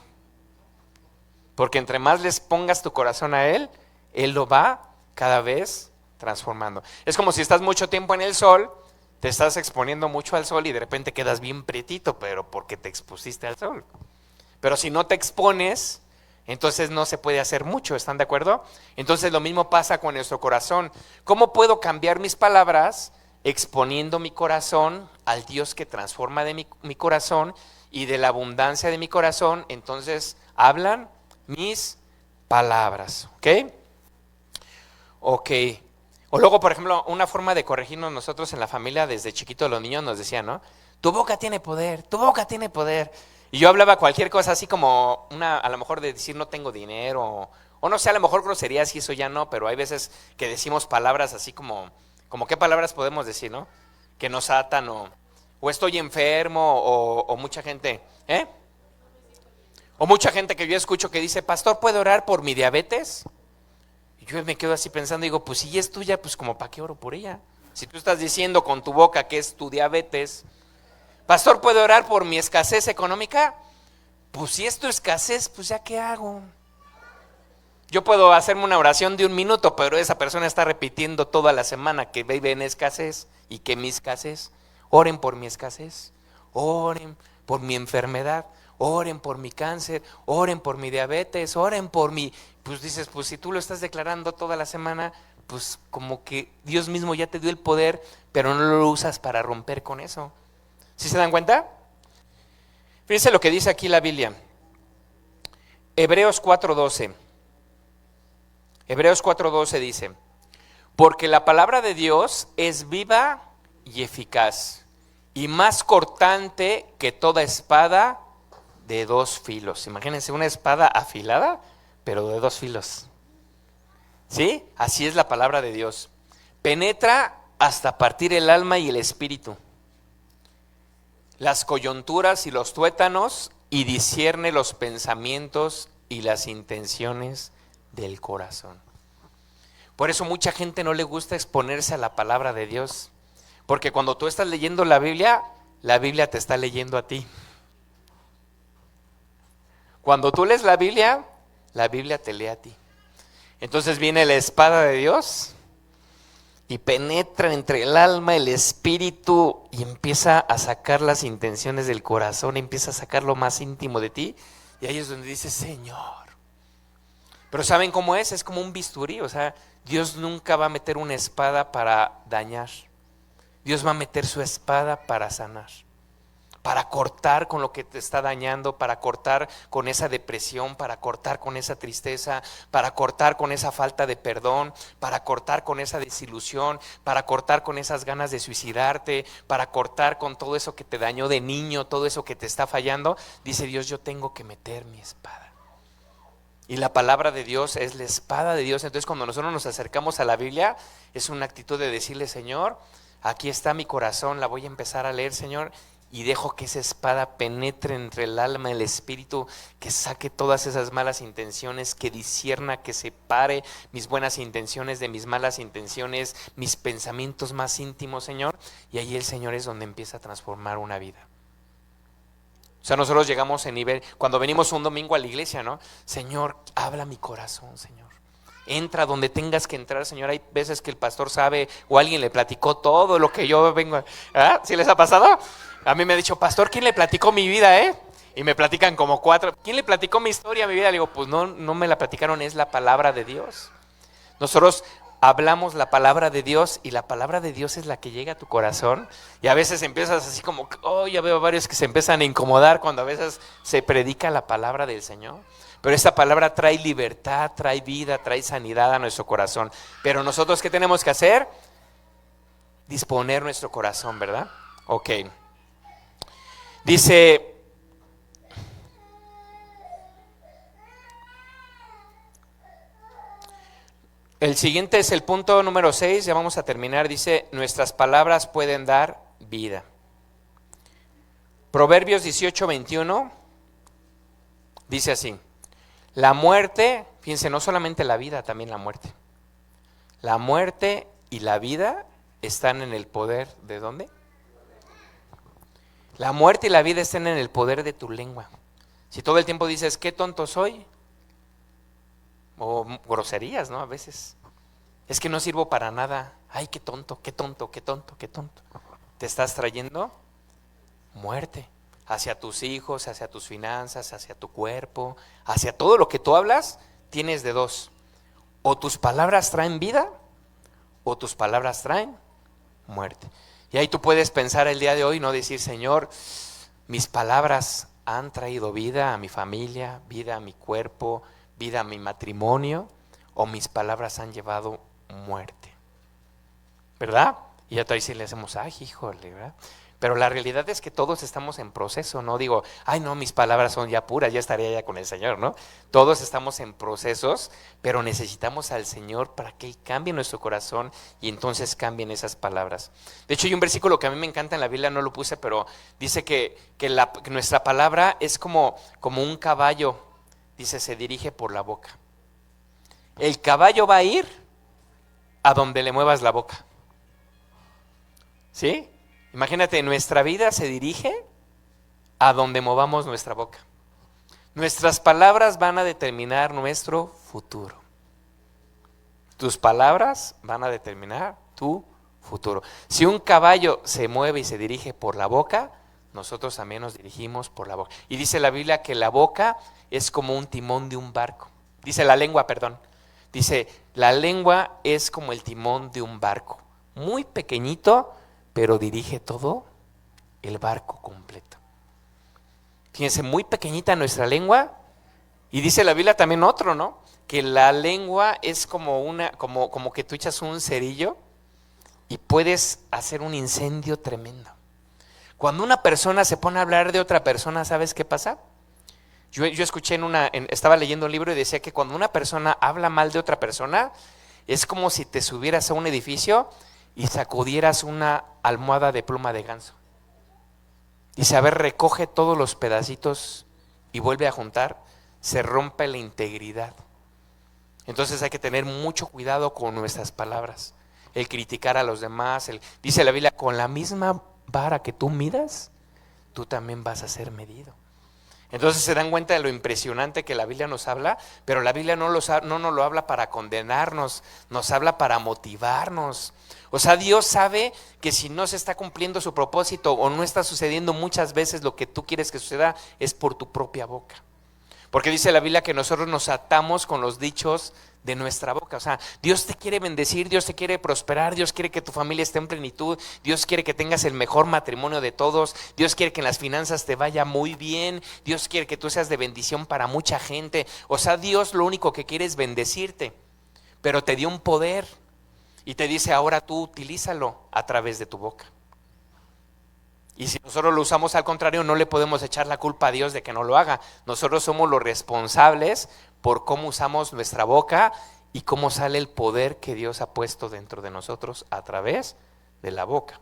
Porque entre más les pongas tu corazón a Él, Él lo va cada vez transformando. Es como si estás mucho tiempo en el sol, te estás exponiendo mucho al sol y de repente quedas bien prietito, pero porque te expusiste al sol. Pero si no te expones, entonces no se puede hacer mucho, ¿están de acuerdo? Entonces lo mismo pasa con nuestro corazón. ¿Cómo puedo cambiar mis palabras? Exponiendo mi corazón al Dios que transforma de mi corazón, y de la abundancia de mi corazón, entonces hablan mis palabras, ¿ok? Ok. O luego, por ejemplo, una forma de corregirnos nosotros en la familia, desde chiquitos los niños nos decían, ¿no? Tu boca tiene poder, tu boca tiene poder. Y yo hablaba cualquier cosa así como a lo mejor de decir no tengo dinero, o no sé, a lo mejor groserías y eso ya no, pero hay veces que decimos palabras así como qué palabras podemos decir, ¿no? Que nos atan, o estoy enfermo, o mucha gente, ¿eh? O mucha gente que yo escucho que dice, pastor, ¿puedo orar por mi diabetes? Y yo me quedo así pensando, digo, pues si es tuya, pues como ¿para qué oro por ella? Si tú estás diciendo con tu boca que es tu diabetes, pastor, ¿puedo orar por mi escasez económica? Pues si es tu escasez, pues ya ¿qué hago? Yo puedo hacerme una oración de 1 minuto, pero esa persona está repitiendo toda la semana que vive en escasez y que mi escasez. Oren por mi escasez, oren por mi enfermedad, oren por mi cáncer, oren por mi diabetes, oren por mi... Pues dices, pues si tú lo estás declarando toda la semana, pues como que Dios mismo ya te dio el poder, pero no lo usas para romper con eso. ¿Sí se dan cuenta? Fíjense lo que dice aquí la Biblia. Hebreos 4:12. Hebreos 4:12 dice, porque la palabra de Dios es viva y eficaz, y más cortante que toda espada de 2 filos. Imagínense una espada afilada, pero de 2 filos. ¿Sí? Así es la palabra de Dios. Penetra hasta partir el alma y el espíritu, las coyunturas y los tuétanos, y discierne los pensamientos y las intenciones del corazón. Por eso mucha gente no le gusta exponerse a la palabra de Dios, porque cuando tú estás leyendo la Biblia te está leyendo a ti. Cuando tú lees la Biblia te lee a ti. Entonces viene la espada de Dios y penetra entre el alma, el espíritu, y empieza a sacar las intenciones del corazón, empieza a sacar lo más íntimo de ti, y ahí es donde dices, Señor. Pero ¿saben cómo es? Es como un bisturí, o sea, Dios nunca va a meter una espada para dañar. Dios va a meter su espada para sanar, para cortar con lo que te está dañando, para cortar con esa depresión, para cortar con esa tristeza, para cortar con esa falta de perdón, para cortar con esa desilusión, para cortar con esas ganas de suicidarte, para cortar con todo eso que te dañó de niño, todo eso que te está fallando. Dice Dios, yo tengo que meter mi espada. Y la palabra de Dios es la espada de Dios. Entonces cuando nosotros nos acercamos a la Biblia, es una actitud de decirle, Señor, aquí está mi corazón, la voy a empezar a leer, Señor, y dejo que esa espada penetre entre el alma y el espíritu, que saque todas esas malas intenciones, que discierna, que separe mis buenas intenciones de mis malas intenciones, mis pensamientos más íntimos, Señor. Y ahí el Señor es donde empieza a transformar una vida. O sea, nosotros llegamos en nivel, cuando venimos un domingo a la iglesia, ¿no? Señor, habla mi corazón, Señor. Entra donde tengas que entrar, Señor. Hay veces que el pastor sabe o alguien le platicó todo lo que yo vengo. ¿Ah? ¿Sí les ha pasado? A mí me ha dicho, pastor, ¿quién le platicó mi vida, Y me platican como 4. ¿Quién le platicó mi historia, mi vida? Le digo, pues no me la platicaron, es la palabra de Dios. Nosotros hablamos la palabra de Dios y la palabra de Dios es la que llega a tu corazón, y a veces empiezas así como, ya veo varios que se empiezan a incomodar cuando a veces se predica la palabra del Señor, pero esta palabra trae libertad, trae vida, trae sanidad a nuestro corazón. Pero nosotros, ¿qué tenemos que hacer? Disponer nuestro corazón, ¿verdad? Ok. Dice, el siguiente es el punto número 6, ya vamos a terminar. Dice, nuestras palabras pueden dar vida. Proverbios 18:21 dice así, la muerte, fíjense, no solamente la vida, también la muerte. La muerte y la vida están en el poder, ¿de dónde? La muerte y la vida están en el poder de tu lengua. Si todo el tiempo dices, qué tonto soy, o groserías, ¿no? A veces, es que no sirvo para nada, ay, qué tonto, qué tonto, qué tonto, qué tonto. Te estás trayendo muerte hacia tus hijos, hacia tus finanzas, hacia tu cuerpo, hacia todo lo que tú hablas. Tienes de dos, o tus palabras traen vida, o tus palabras traen muerte. Y ahí tú puedes pensar el día de hoy, no decir, Señor, mis palabras han traído vida a mi familia, vida a mi cuerpo, vida a mi matrimonio, o mis palabras han llevado muerte, ¿verdad? Y ya ahí sí le hacemos, ay, híjole, ¿verdad? Pero la realidad es que todos estamos en proceso, no digo, ay no, mis palabras son ya puras, ya estaría ya con el Señor, ¿no? Todos estamos en procesos, pero necesitamos al Señor para que Él cambie nuestro corazón y entonces cambien esas palabras. De hecho, hay un versículo que a mí me encanta en la Biblia, no lo puse, pero dice que nuestra palabra es como un caballo, dice, se dirige por la boca. El caballo va a ir a donde le muevas la boca. ¿Sí? Imagínate, nuestra vida se dirige a donde movamos nuestra boca. Nuestras palabras van a determinar nuestro futuro. Tus palabras van a determinar tu futuro. Si un caballo se mueve y se dirige por la boca, nosotros también nos dirigimos por la boca. Y dice la Biblia que la boca es como un timón de un barco. Dice la lengua, perdón. Dice, la lengua es como el timón de un barco. Muy pequeñito, pero dirige todo el barco completo. Fíjense, muy pequeñita nuestra lengua. Y dice la Biblia también otro, ¿no? Que la lengua es como que tú echas un cerillo y puedes hacer un incendio tremendo. Cuando una persona se pone a hablar de otra persona, ¿sabes qué pasa? Yo escuché estaba leyendo un libro y decía que cuando una persona habla mal de otra persona, es como si te subieras a un edificio y sacudieras una almohada de pluma de ganso. Dice, a ver, recoge todos los pedacitos y vuelve a juntar, se rompe la integridad. Entonces hay que tener mucho cuidado con nuestras palabras, el criticar a los demás. Dice la Biblia, con la misma vara que tú midas, tú también vas a ser medido. Entonces se dan cuenta de lo impresionante que la Biblia nos habla, pero la Biblia no nos lo habla para condenarnos, nos habla para motivarnos. O sea, Dios sabe que si no se está cumpliendo su propósito o no está sucediendo muchas veces lo que tú quieres que suceda, es por tu propia boca. Porque dice la Biblia que nosotros nos atamos con los dichos de nuestra boca. O sea, Dios te quiere bendecir, Dios te quiere prosperar, Dios quiere que tu familia esté en plenitud, Dios quiere que tengas el mejor matrimonio de todos, Dios quiere que en las finanzas te vaya muy bien, Dios quiere que tú seas de bendición para mucha gente. O sea, Dios lo único que quiere es bendecirte, pero te dio un poder y te dice, ahora tú utilízalo a través de tu boca. Y si nosotros lo usamos al contrario, no le podemos echar la culpa a Dios de que no lo haga. Nosotros somos los responsables por cómo usamos nuestra boca y cómo sale el poder que Dios ha puesto dentro de nosotros a través de la boca.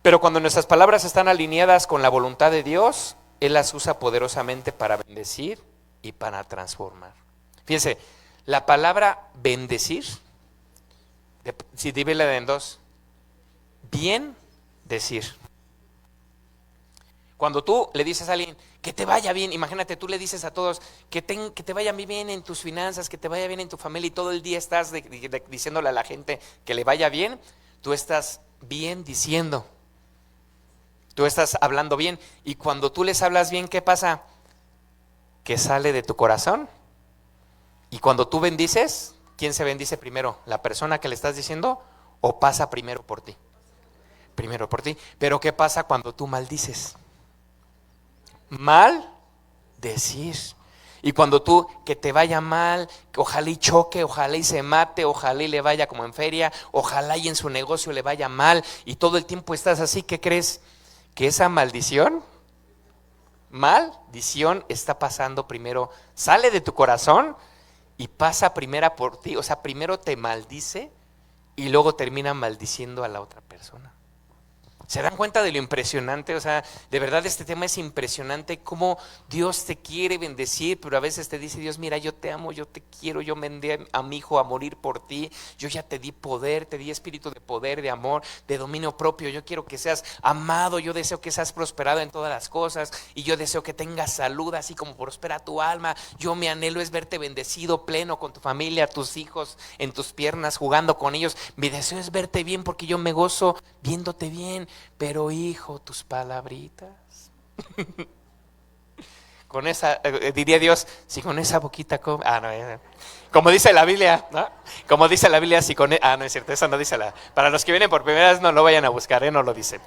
Pero cuando nuestras palabras están alineadas con la voluntad de Dios, Él las usa poderosamente para bendecir y para transformar. Fíjense, la palabra bendecir, si divídela en dos, bien decir. Cuando tú le dices a alguien que te vaya bien, imagínate, tú le dices a todos que te vaya bien en tus finanzas, que te vaya bien en tu familia y todo el día estás diciéndole a la gente que le vaya bien, tú estás bien diciendo, tú estás hablando bien. Y cuando tú les hablas bien, ¿qué pasa? Que sale de tu corazón. Y cuando tú bendices, ¿quién se bendice primero? ¿La persona que le estás diciendo o pasa primero por ti? Primero por ti. Pero ¿qué pasa cuando tú maldices? Mal decir. Y cuando tú, que te vaya mal, que ojalá y choque, ojalá y se mate, ojalá y le vaya como en feria, ojalá y en su negocio le vaya mal, y todo el tiempo estás así, ¿qué crees? Que esa maldición está pasando primero, sale de tu corazón y pasa primero por ti. O sea, primero te maldice y luego termina maldiciendo a la otra persona. ¿Se dan cuenta de lo impresionante? O sea, de verdad este tema es impresionante, cómo Dios te quiere bendecir, pero a veces te dice Dios, mira, yo te amo, yo te quiero, yo mandé a mi hijo a morir por ti, yo ya te di poder, te di espíritu de poder, de amor, de dominio propio, yo quiero que seas amado, yo deseo que seas prosperado en todas las cosas, y yo deseo que tengas salud, así como prospera tu alma. Yo mi anhelo es verte bendecido, pleno con tu familia, tus hijos, en tus piernas, jugando con ellos. Mi deseo es verte bien porque yo me gozo viéndote bien. Pero hijo, tus palabritas. Con esa, diría Dios, si con esa boquita come. No, como dice la Biblia, ¿no? Como dice la Biblia, si con no es cierto, eso no dice para los que vienen por primera vez, no lo vayan a buscar, no lo dice.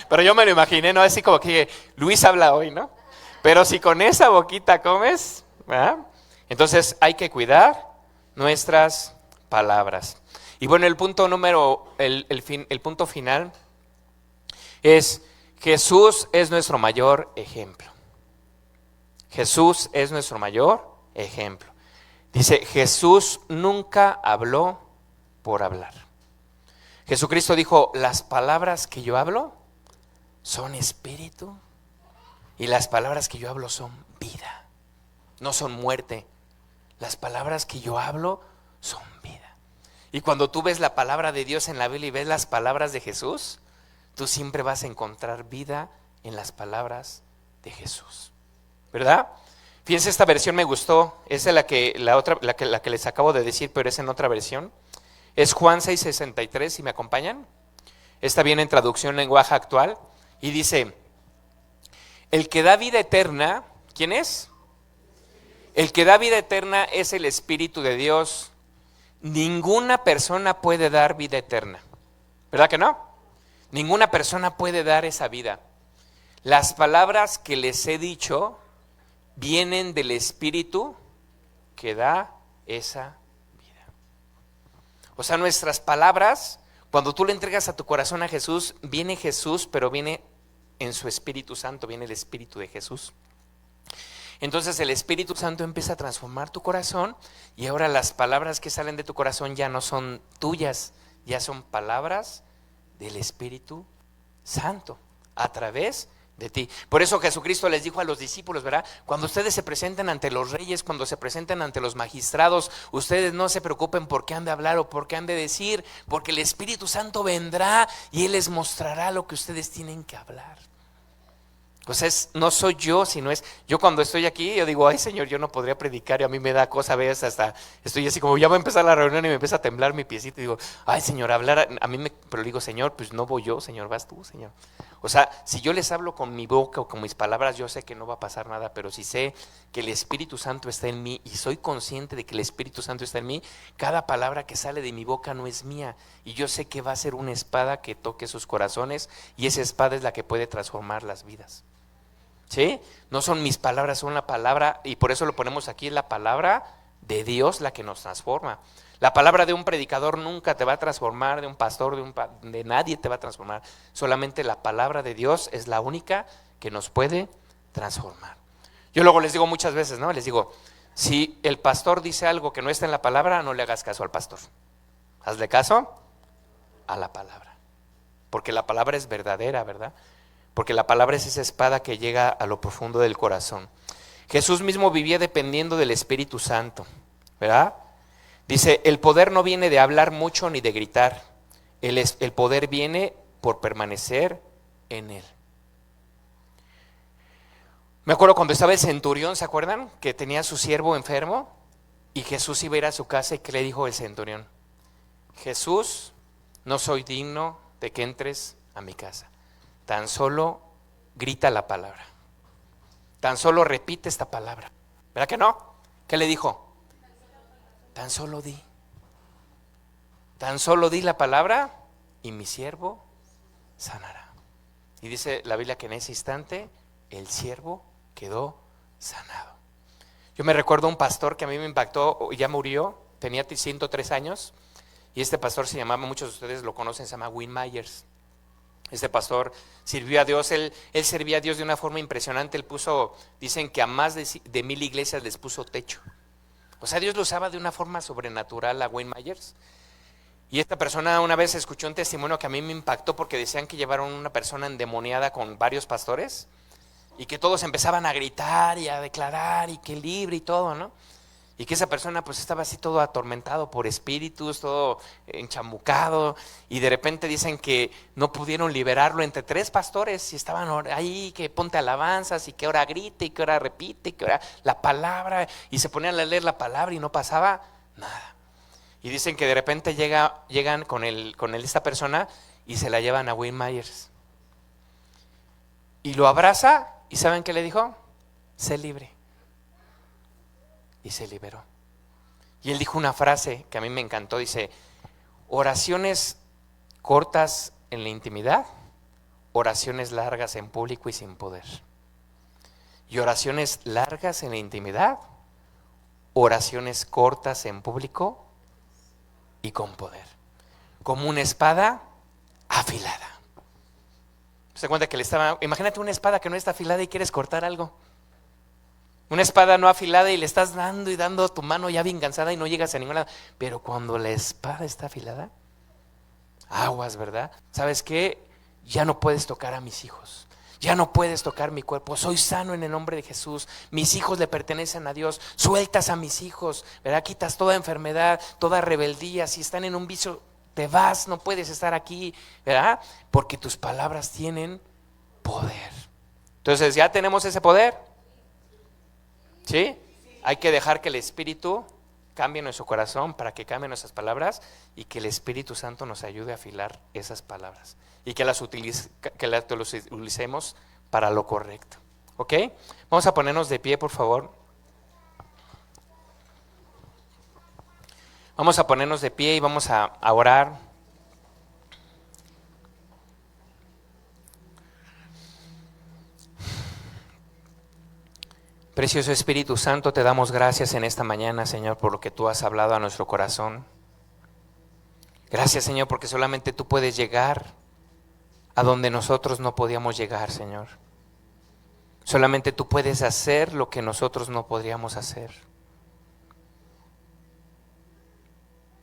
Pero yo me lo imaginé, ¿no? Así como que Luis habla hoy, ¿no? Pero si con esa boquita comes, ¿verdad? Entonces hay que cuidar nuestras palabras. Y bueno, el punto el punto final es: Jesús es nuestro mayor ejemplo. Jesús es nuestro mayor ejemplo. Dice, Jesús nunca habló por hablar. Jesucristo dijo, las palabras que yo hablo son espíritu y las palabras que yo hablo son vida, no son muerte. Las palabras que yo hablo son vida. Y cuando tú ves la palabra de Dios en la Biblia y ves las palabras de Jesús, tú siempre vas a encontrar vida en las palabras de Jesús, ¿verdad? Fíjense, esta versión me gustó, esa es la que les acabo de decir, pero es en otra versión. Es Juan 6:63, si me acompañan. Esta viene en traducción lenguaje actual y dice, el que da vida eterna, ¿quién es? El que da vida eterna es el Espíritu de Dios. Ninguna persona puede dar vida eterna, ¿verdad que no? Ninguna persona puede dar esa vida. Las palabras que les he dicho vienen del Espíritu que da esa vida. O sea, nuestras palabras, cuando tú le entregas a tu corazón a Jesús, viene Jesús, pero viene en su Espíritu Santo, viene el Espíritu de Jesús. Entonces el Espíritu Santo empieza a transformar tu corazón y ahora las palabras que salen de tu corazón ya no son tuyas, ya son palabras del Espíritu Santo a través de ti. Por eso Jesucristo les dijo a los discípulos, ¿verdad? Cuando ustedes se presenten ante los reyes, cuando se presenten ante los magistrados, ustedes no se preocupen por qué han de hablar o por qué han de decir, porque el Espíritu Santo vendrá y Él les mostrará lo que ustedes tienen que hablar. O sea, no soy yo, sino es, yo cuando estoy aquí, yo digo, ay Señor, yo no podría predicar y a mí me da cosa a veces hasta, estoy así como, ya va a empezar la reunión y me empieza a temblar mi piecito y digo, ay Señor, hablar, a mí me, pero digo, Señor, pues no voy yo, Señor, vas tú, Señor. O sea, si yo les hablo con mi boca o con mis palabras, yo sé que no va a pasar nada, pero si sé que el Espíritu Santo está en mí y soy consciente de que el Espíritu Santo está en mí, cada palabra que sale de mi boca no es mía y yo sé que va a ser una espada que toque sus corazones y esa espada es la que puede transformar las vidas. ¿Sí? No son mis palabras, son la palabra, y por eso lo ponemos aquí, la palabra de Dios la que nos transforma. La palabra de un predicador nunca te va a transformar, de un pastor, de nadie te va a transformar. Solamente la palabra de Dios es la única que nos puede transformar. Yo luego les digo muchas veces, ¿no? Les digo, si el pastor dice algo que no está en la palabra, no le hagas caso al pastor. Hazle caso a la palabra. Porque la palabra es verdadera, ¿verdad? Porque la palabra es esa espada que llega a lo profundo del corazón. Jesús mismo vivía dependiendo del Espíritu Santo, ¿verdad? Dice, el poder no viene de hablar mucho ni de gritar. El poder viene por permanecer en él. Me acuerdo cuando estaba el centurión, ¿se acuerdan? Que tenía a su siervo enfermo y Jesús iba a ir a su casa y ¿qué le dijo el centurión? Jesús, no soy digno de que entres a mi casa. Tan solo grita la palabra. Tan solo repite esta palabra. ¿Verdad que no? ¿Qué le dijo? Tan solo di. Tan solo di la palabra y mi siervo sanará. Y dice la Biblia que en ese instante el siervo quedó sanado. Yo me recuerdo un pastor que a mí me impactó, ya murió, tenía 103 años. Y este pastor se llamaba, muchos de ustedes lo conocen, se llama Win Myers. Este pastor sirvió a Dios, él servía a Dios de una forma impresionante. Él puso, dicen que a más de 1000 iglesias les puso techo. O sea, Dios lo usaba de una forma sobrenatural a Wayne Myers. Y esta persona una vez escuchó un testimonio que a mí me impactó porque decían que llevaron una persona endemoniada con varios pastores y que todos empezaban a gritar y a declarar y que libre y todo, ¿no? Y que esa persona pues estaba así todo atormentado por espíritus, todo enchamucado, y de repente dicen que no pudieron liberarlo entre 3 pastores y estaban ahí, que ponte alabanzas y que ahora grite y que ahora repite y que ahora la palabra, y se ponían a leer la palabra y no pasaba nada. Y dicen que de repente llegan con esta persona y se la llevan a Wayne Myers. Y lo abraza y ¿saben qué le dijo? Sé libre. Y se liberó. Y él dijo una frase que a mí me encantó, dice, oraciones cortas en la intimidad, oraciones largas en público y sin poder. Y oraciones largas en la intimidad, oraciones cortas en público y con poder. Como una espada afilada. ¿Se cuenta que imagínate una espada que no está afilada y quieres cortar algo? Una espada no afilada y le estás dando y dando tu mano ya bien cansada y no llegas a ningún lado. Pero cuando la espada está afilada, aguas, ¿verdad? ¿Sabes qué? Ya no puedes tocar a mis hijos. Ya no puedes tocar mi cuerpo. Soy sano en el nombre de Jesús. Mis hijos le pertenecen a Dios. Sueltas a mis hijos, ¿verdad? Quitas toda enfermedad, toda rebeldía. Si están en un vicio, te vas, no puedes estar aquí, ¿verdad? Porque tus palabras tienen poder. Entonces, ¿ya tenemos ese poder? ¿Sí? Hay que dejar que el Espíritu cambie nuestro corazón para que cambien nuestras palabras y que el Espíritu Santo nos ayude a afilar esas palabras y que las utilicemos para lo correcto. ¿Ok? Vamos a ponernos de pie, por favor. Vamos a ponernos de pie y vamos a orar. Precioso Espíritu Santo, te damos gracias en esta mañana, Señor, por lo que tú has hablado a nuestro corazón. Gracias, Señor, porque solamente tú puedes llegar a donde nosotros no podíamos llegar, Señor. Solamente tú puedes hacer lo que nosotros no podríamos hacer.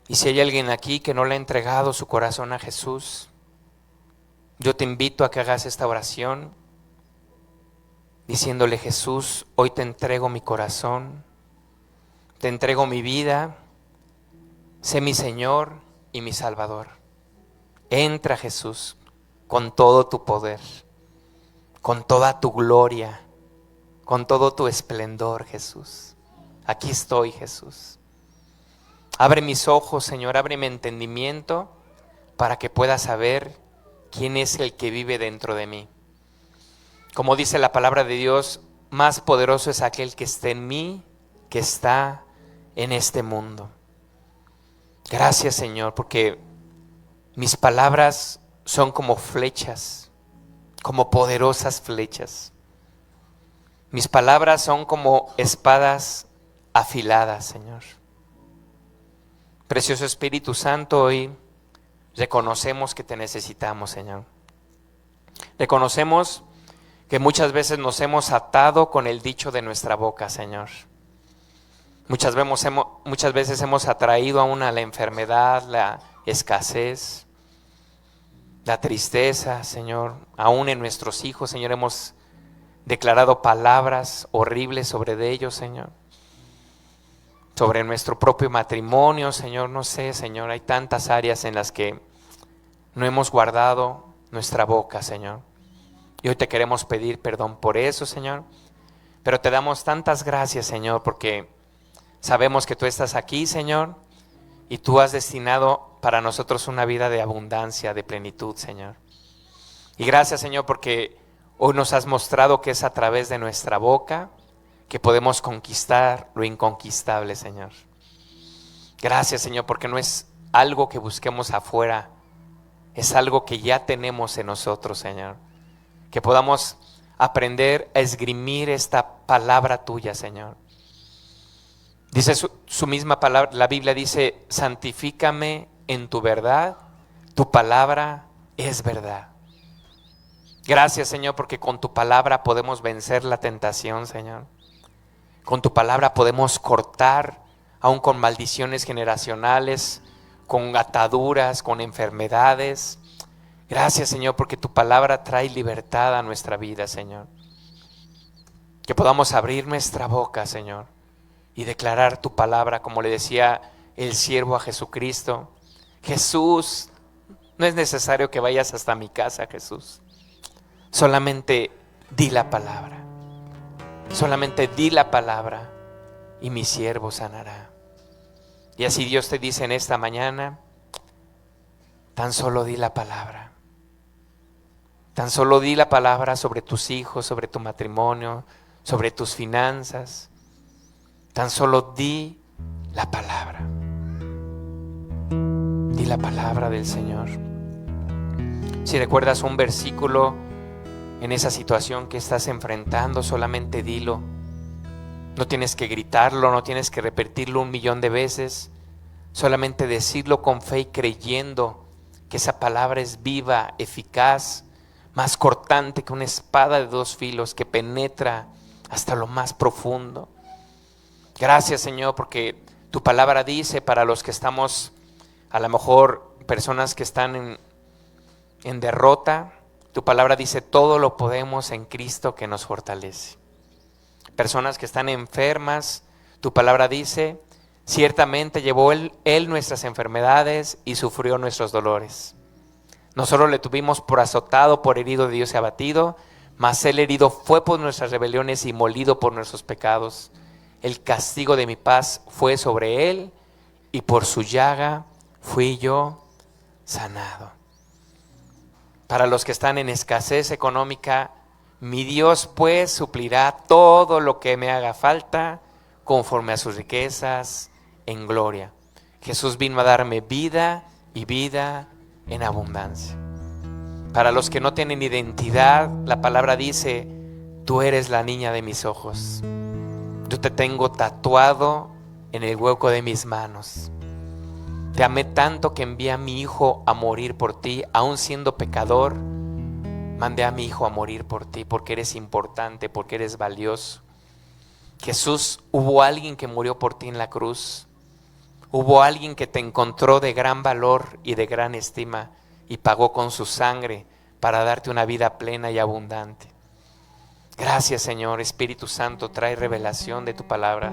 Y si hay alguien aquí que no le ha entregado su corazón a Jesús, yo te invito a que hagas esta oración diciéndole: Jesús, hoy te entrego mi corazón, te entrego mi vida, sé mi Señor y mi Salvador. Entra, Jesús, con todo tu poder, con toda tu gloria, con todo tu esplendor, Jesús. Aquí estoy, Jesús. Abre mis ojos, Señor, abre mi entendimiento para que pueda saber quién es el que vive dentro de mí. Como dice la palabra de Dios, más poderoso es aquel que está en mí, que está en este mundo. Gracias, Señor, porque mis palabras son como flechas, como poderosas flechas. Mis palabras son como espadas afiladas, Señor. Precioso Espíritu Santo, hoy reconocemos que te necesitamos, Señor. Reconocemos que muchas veces nos hemos atado con el dicho de nuestra boca, Señor. Muchas veces hemos atraído aún a la enfermedad, la escasez, la tristeza, Señor. Aún en nuestros hijos, Señor, hemos declarado palabras horribles sobre ellos, Señor. Sobre nuestro propio matrimonio, Señor, no sé, Señor, hay tantas áreas en las que no hemos guardado nuestra boca, Señor. Y hoy te queremos pedir perdón por eso, Señor. Pero te damos tantas gracias, Señor, porque sabemos que tú estás aquí, Señor, y tú has destinado para nosotros una vida de abundancia, de plenitud, Señor. Y gracias, Señor, porque hoy nos has mostrado que es a través de nuestra boca que podemos conquistar lo inconquistable, Señor. Gracias, Señor, porque no es algo que busquemos afuera, es algo que ya tenemos en nosotros, Señor. Que podamos aprender a esgrimir esta palabra tuya, Señor. Dice su misma palabra, la Biblia dice, santifícame en tu verdad, tu palabra es verdad. Gracias, Señor, porque con tu palabra podemos vencer la tentación, Señor. Con tu palabra podemos cortar, aún con maldiciones generacionales, con ataduras, con enfermedades. Gracias, Señor, porque tu palabra trae libertad a nuestra vida, Señor. Que podamos abrir nuestra boca, Señor, y declarar tu palabra, como le decía el siervo a Jesucristo. Jesús, no es necesario que vayas hasta mi casa, Jesús. Solamente di la palabra. Solamente di la palabra y mi siervo sanará. Y así Dios te dice en esta mañana, tan solo di la palabra. Tan solo di la palabra sobre tus hijos, sobre tu matrimonio, sobre tus finanzas. Tan solo di la palabra. Di la palabra del Señor. Si recuerdas un versículo en esa situación que estás enfrentando, solamente dilo. No tienes que gritarlo, no tienes que repetirlo 1,000,000 de veces. Solamente decirlo con fe y creyendo que esa palabra es viva, eficaz, más cortante que una espada de 2 filos que penetra hasta lo más profundo. Gracias, Señor, porque tu palabra dice, para los que estamos, a lo mejor personas que están en derrota, tu palabra dice, todo lo podemos en Cristo que nos fortalece. Personas que están enfermas, tu palabra dice, ciertamente llevó él nuestras enfermedades y sufrió nuestros dolores. Nosotros le tuvimos por azotado, por herido de Dios y abatido, mas él herido fue por nuestras rebeliones y molido por nuestros pecados. El castigo de mi paz fue sobre él y por su llaga fui yo sanado. Para los que están en escasez económica, mi Dios pues suplirá todo lo que me haga falta conforme a sus riquezas en gloria. Jesús vino a darme vida y vida en abundancia. Para los que no tienen identidad, la palabra dice, tú eres la niña de mis ojos. Yo te tengo tatuado en el hueco de mis manos. Te amé tanto que envié a mi hijo a morir por ti, aun siendo pecador. Mandé a mi hijo a morir por ti porque eres importante, porque eres valioso. Jesús, hubo alguien que murió por ti en la cruz. Hubo alguien que te encontró de gran valor y de gran estima y pagó con su sangre para darte una vida plena y abundante. Gracias, Señor. Espíritu Santo, trae revelación de tu palabra.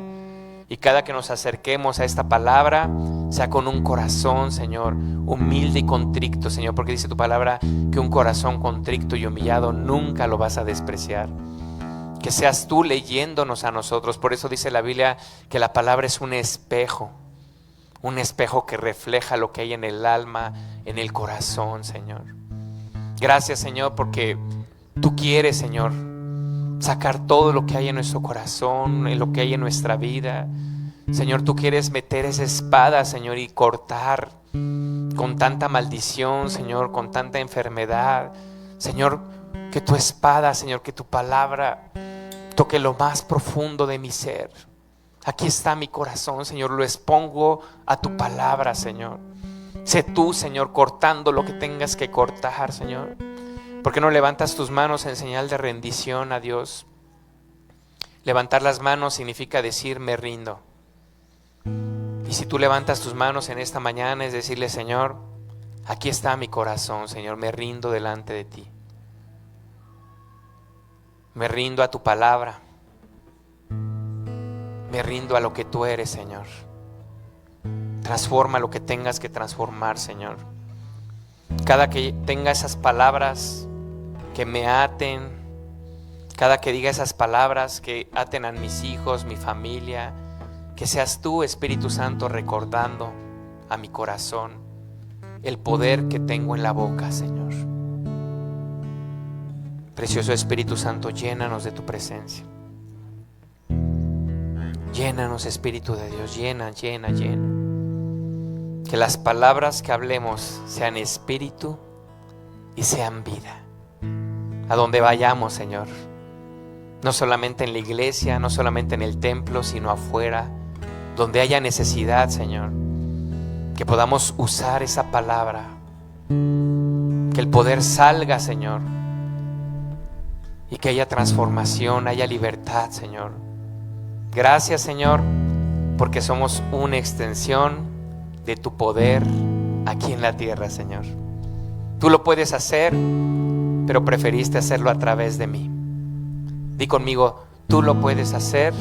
Y cada que nos acerquemos a esta palabra, sea con un corazón, Señor, humilde y contrito, Señor, porque dice tu palabra que un corazón contrito y humillado nunca lo vas a despreciar. Que seas tú leyéndonos a nosotros. Por eso dice la Biblia que la palabra es un espejo que refleja lo que hay en el alma, en el corazón, Señor. Gracias, Señor, porque tú quieres, Señor, sacar todo lo que hay en nuestro corazón, en lo que hay en nuestra vida. Señor, tú quieres meter esa espada, Señor, y cortar con tanta maldición, Señor, con tanta enfermedad. Señor, que tu espada, Señor, que tu palabra toque lo más profundo de mi ser. Aquí está mi corazón, Señor, lo expongo a tu palabra, Señor. Sé tú, Señor, cortando lo que tengas que cortar, Señor. ¿Por qué no levantas tus manos en señal de rendición a Dios? Levantar las manos significa decir me rindo. Y si tú levantas tus manos en esta mañana es decirle, Señor, aquí está mi corazón, Señor, me rindo delante de ti. Me rindo a tu palabra. Me rindo a lo que tú eres, Señor. Transforma lo que tengas que transformar, Señor. Cada que tenga esas palabras que me aten, cada que diga esas palabras que aten a mis hijos, mi familia, que seas tú, Espíritu Santo, recordando a mi corazón el poder que tengo en la boca, Señor. Precioso Espíritu Santo, llénanos de tu presencia. Llénanos, Espíritu de Dios, llena. Que las palabras que hablemos sean espíritu y sean vida. A donde vayamos, Señor. No solamente en la iglesia, no solamente en el templo, sino afuera, donde haya necesidad, Señor. Que podamos usar esa palabra. Que el poder salga, Señor. Y que haya transformación, haya libertad, Señor. Gracias, Señor, porque somos una extensión de tu poder aquí en la tierra, Señor. Tú lo puedes hacer, pero preferiste hacerlo a través de mí. Di conmigo, tú lo puedes hacer,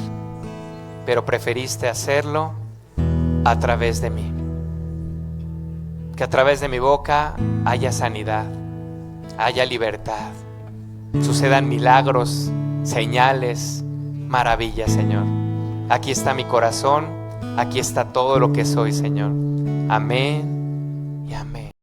pero preferiste hacerlo a través de mí. Que a través de mi boca haya sanidad, haya libertad, sucedan milagros, señales, maravillas, Señor. Aquí está mi corazón, aquí está todo lo que soy, Señor. Amén y amén.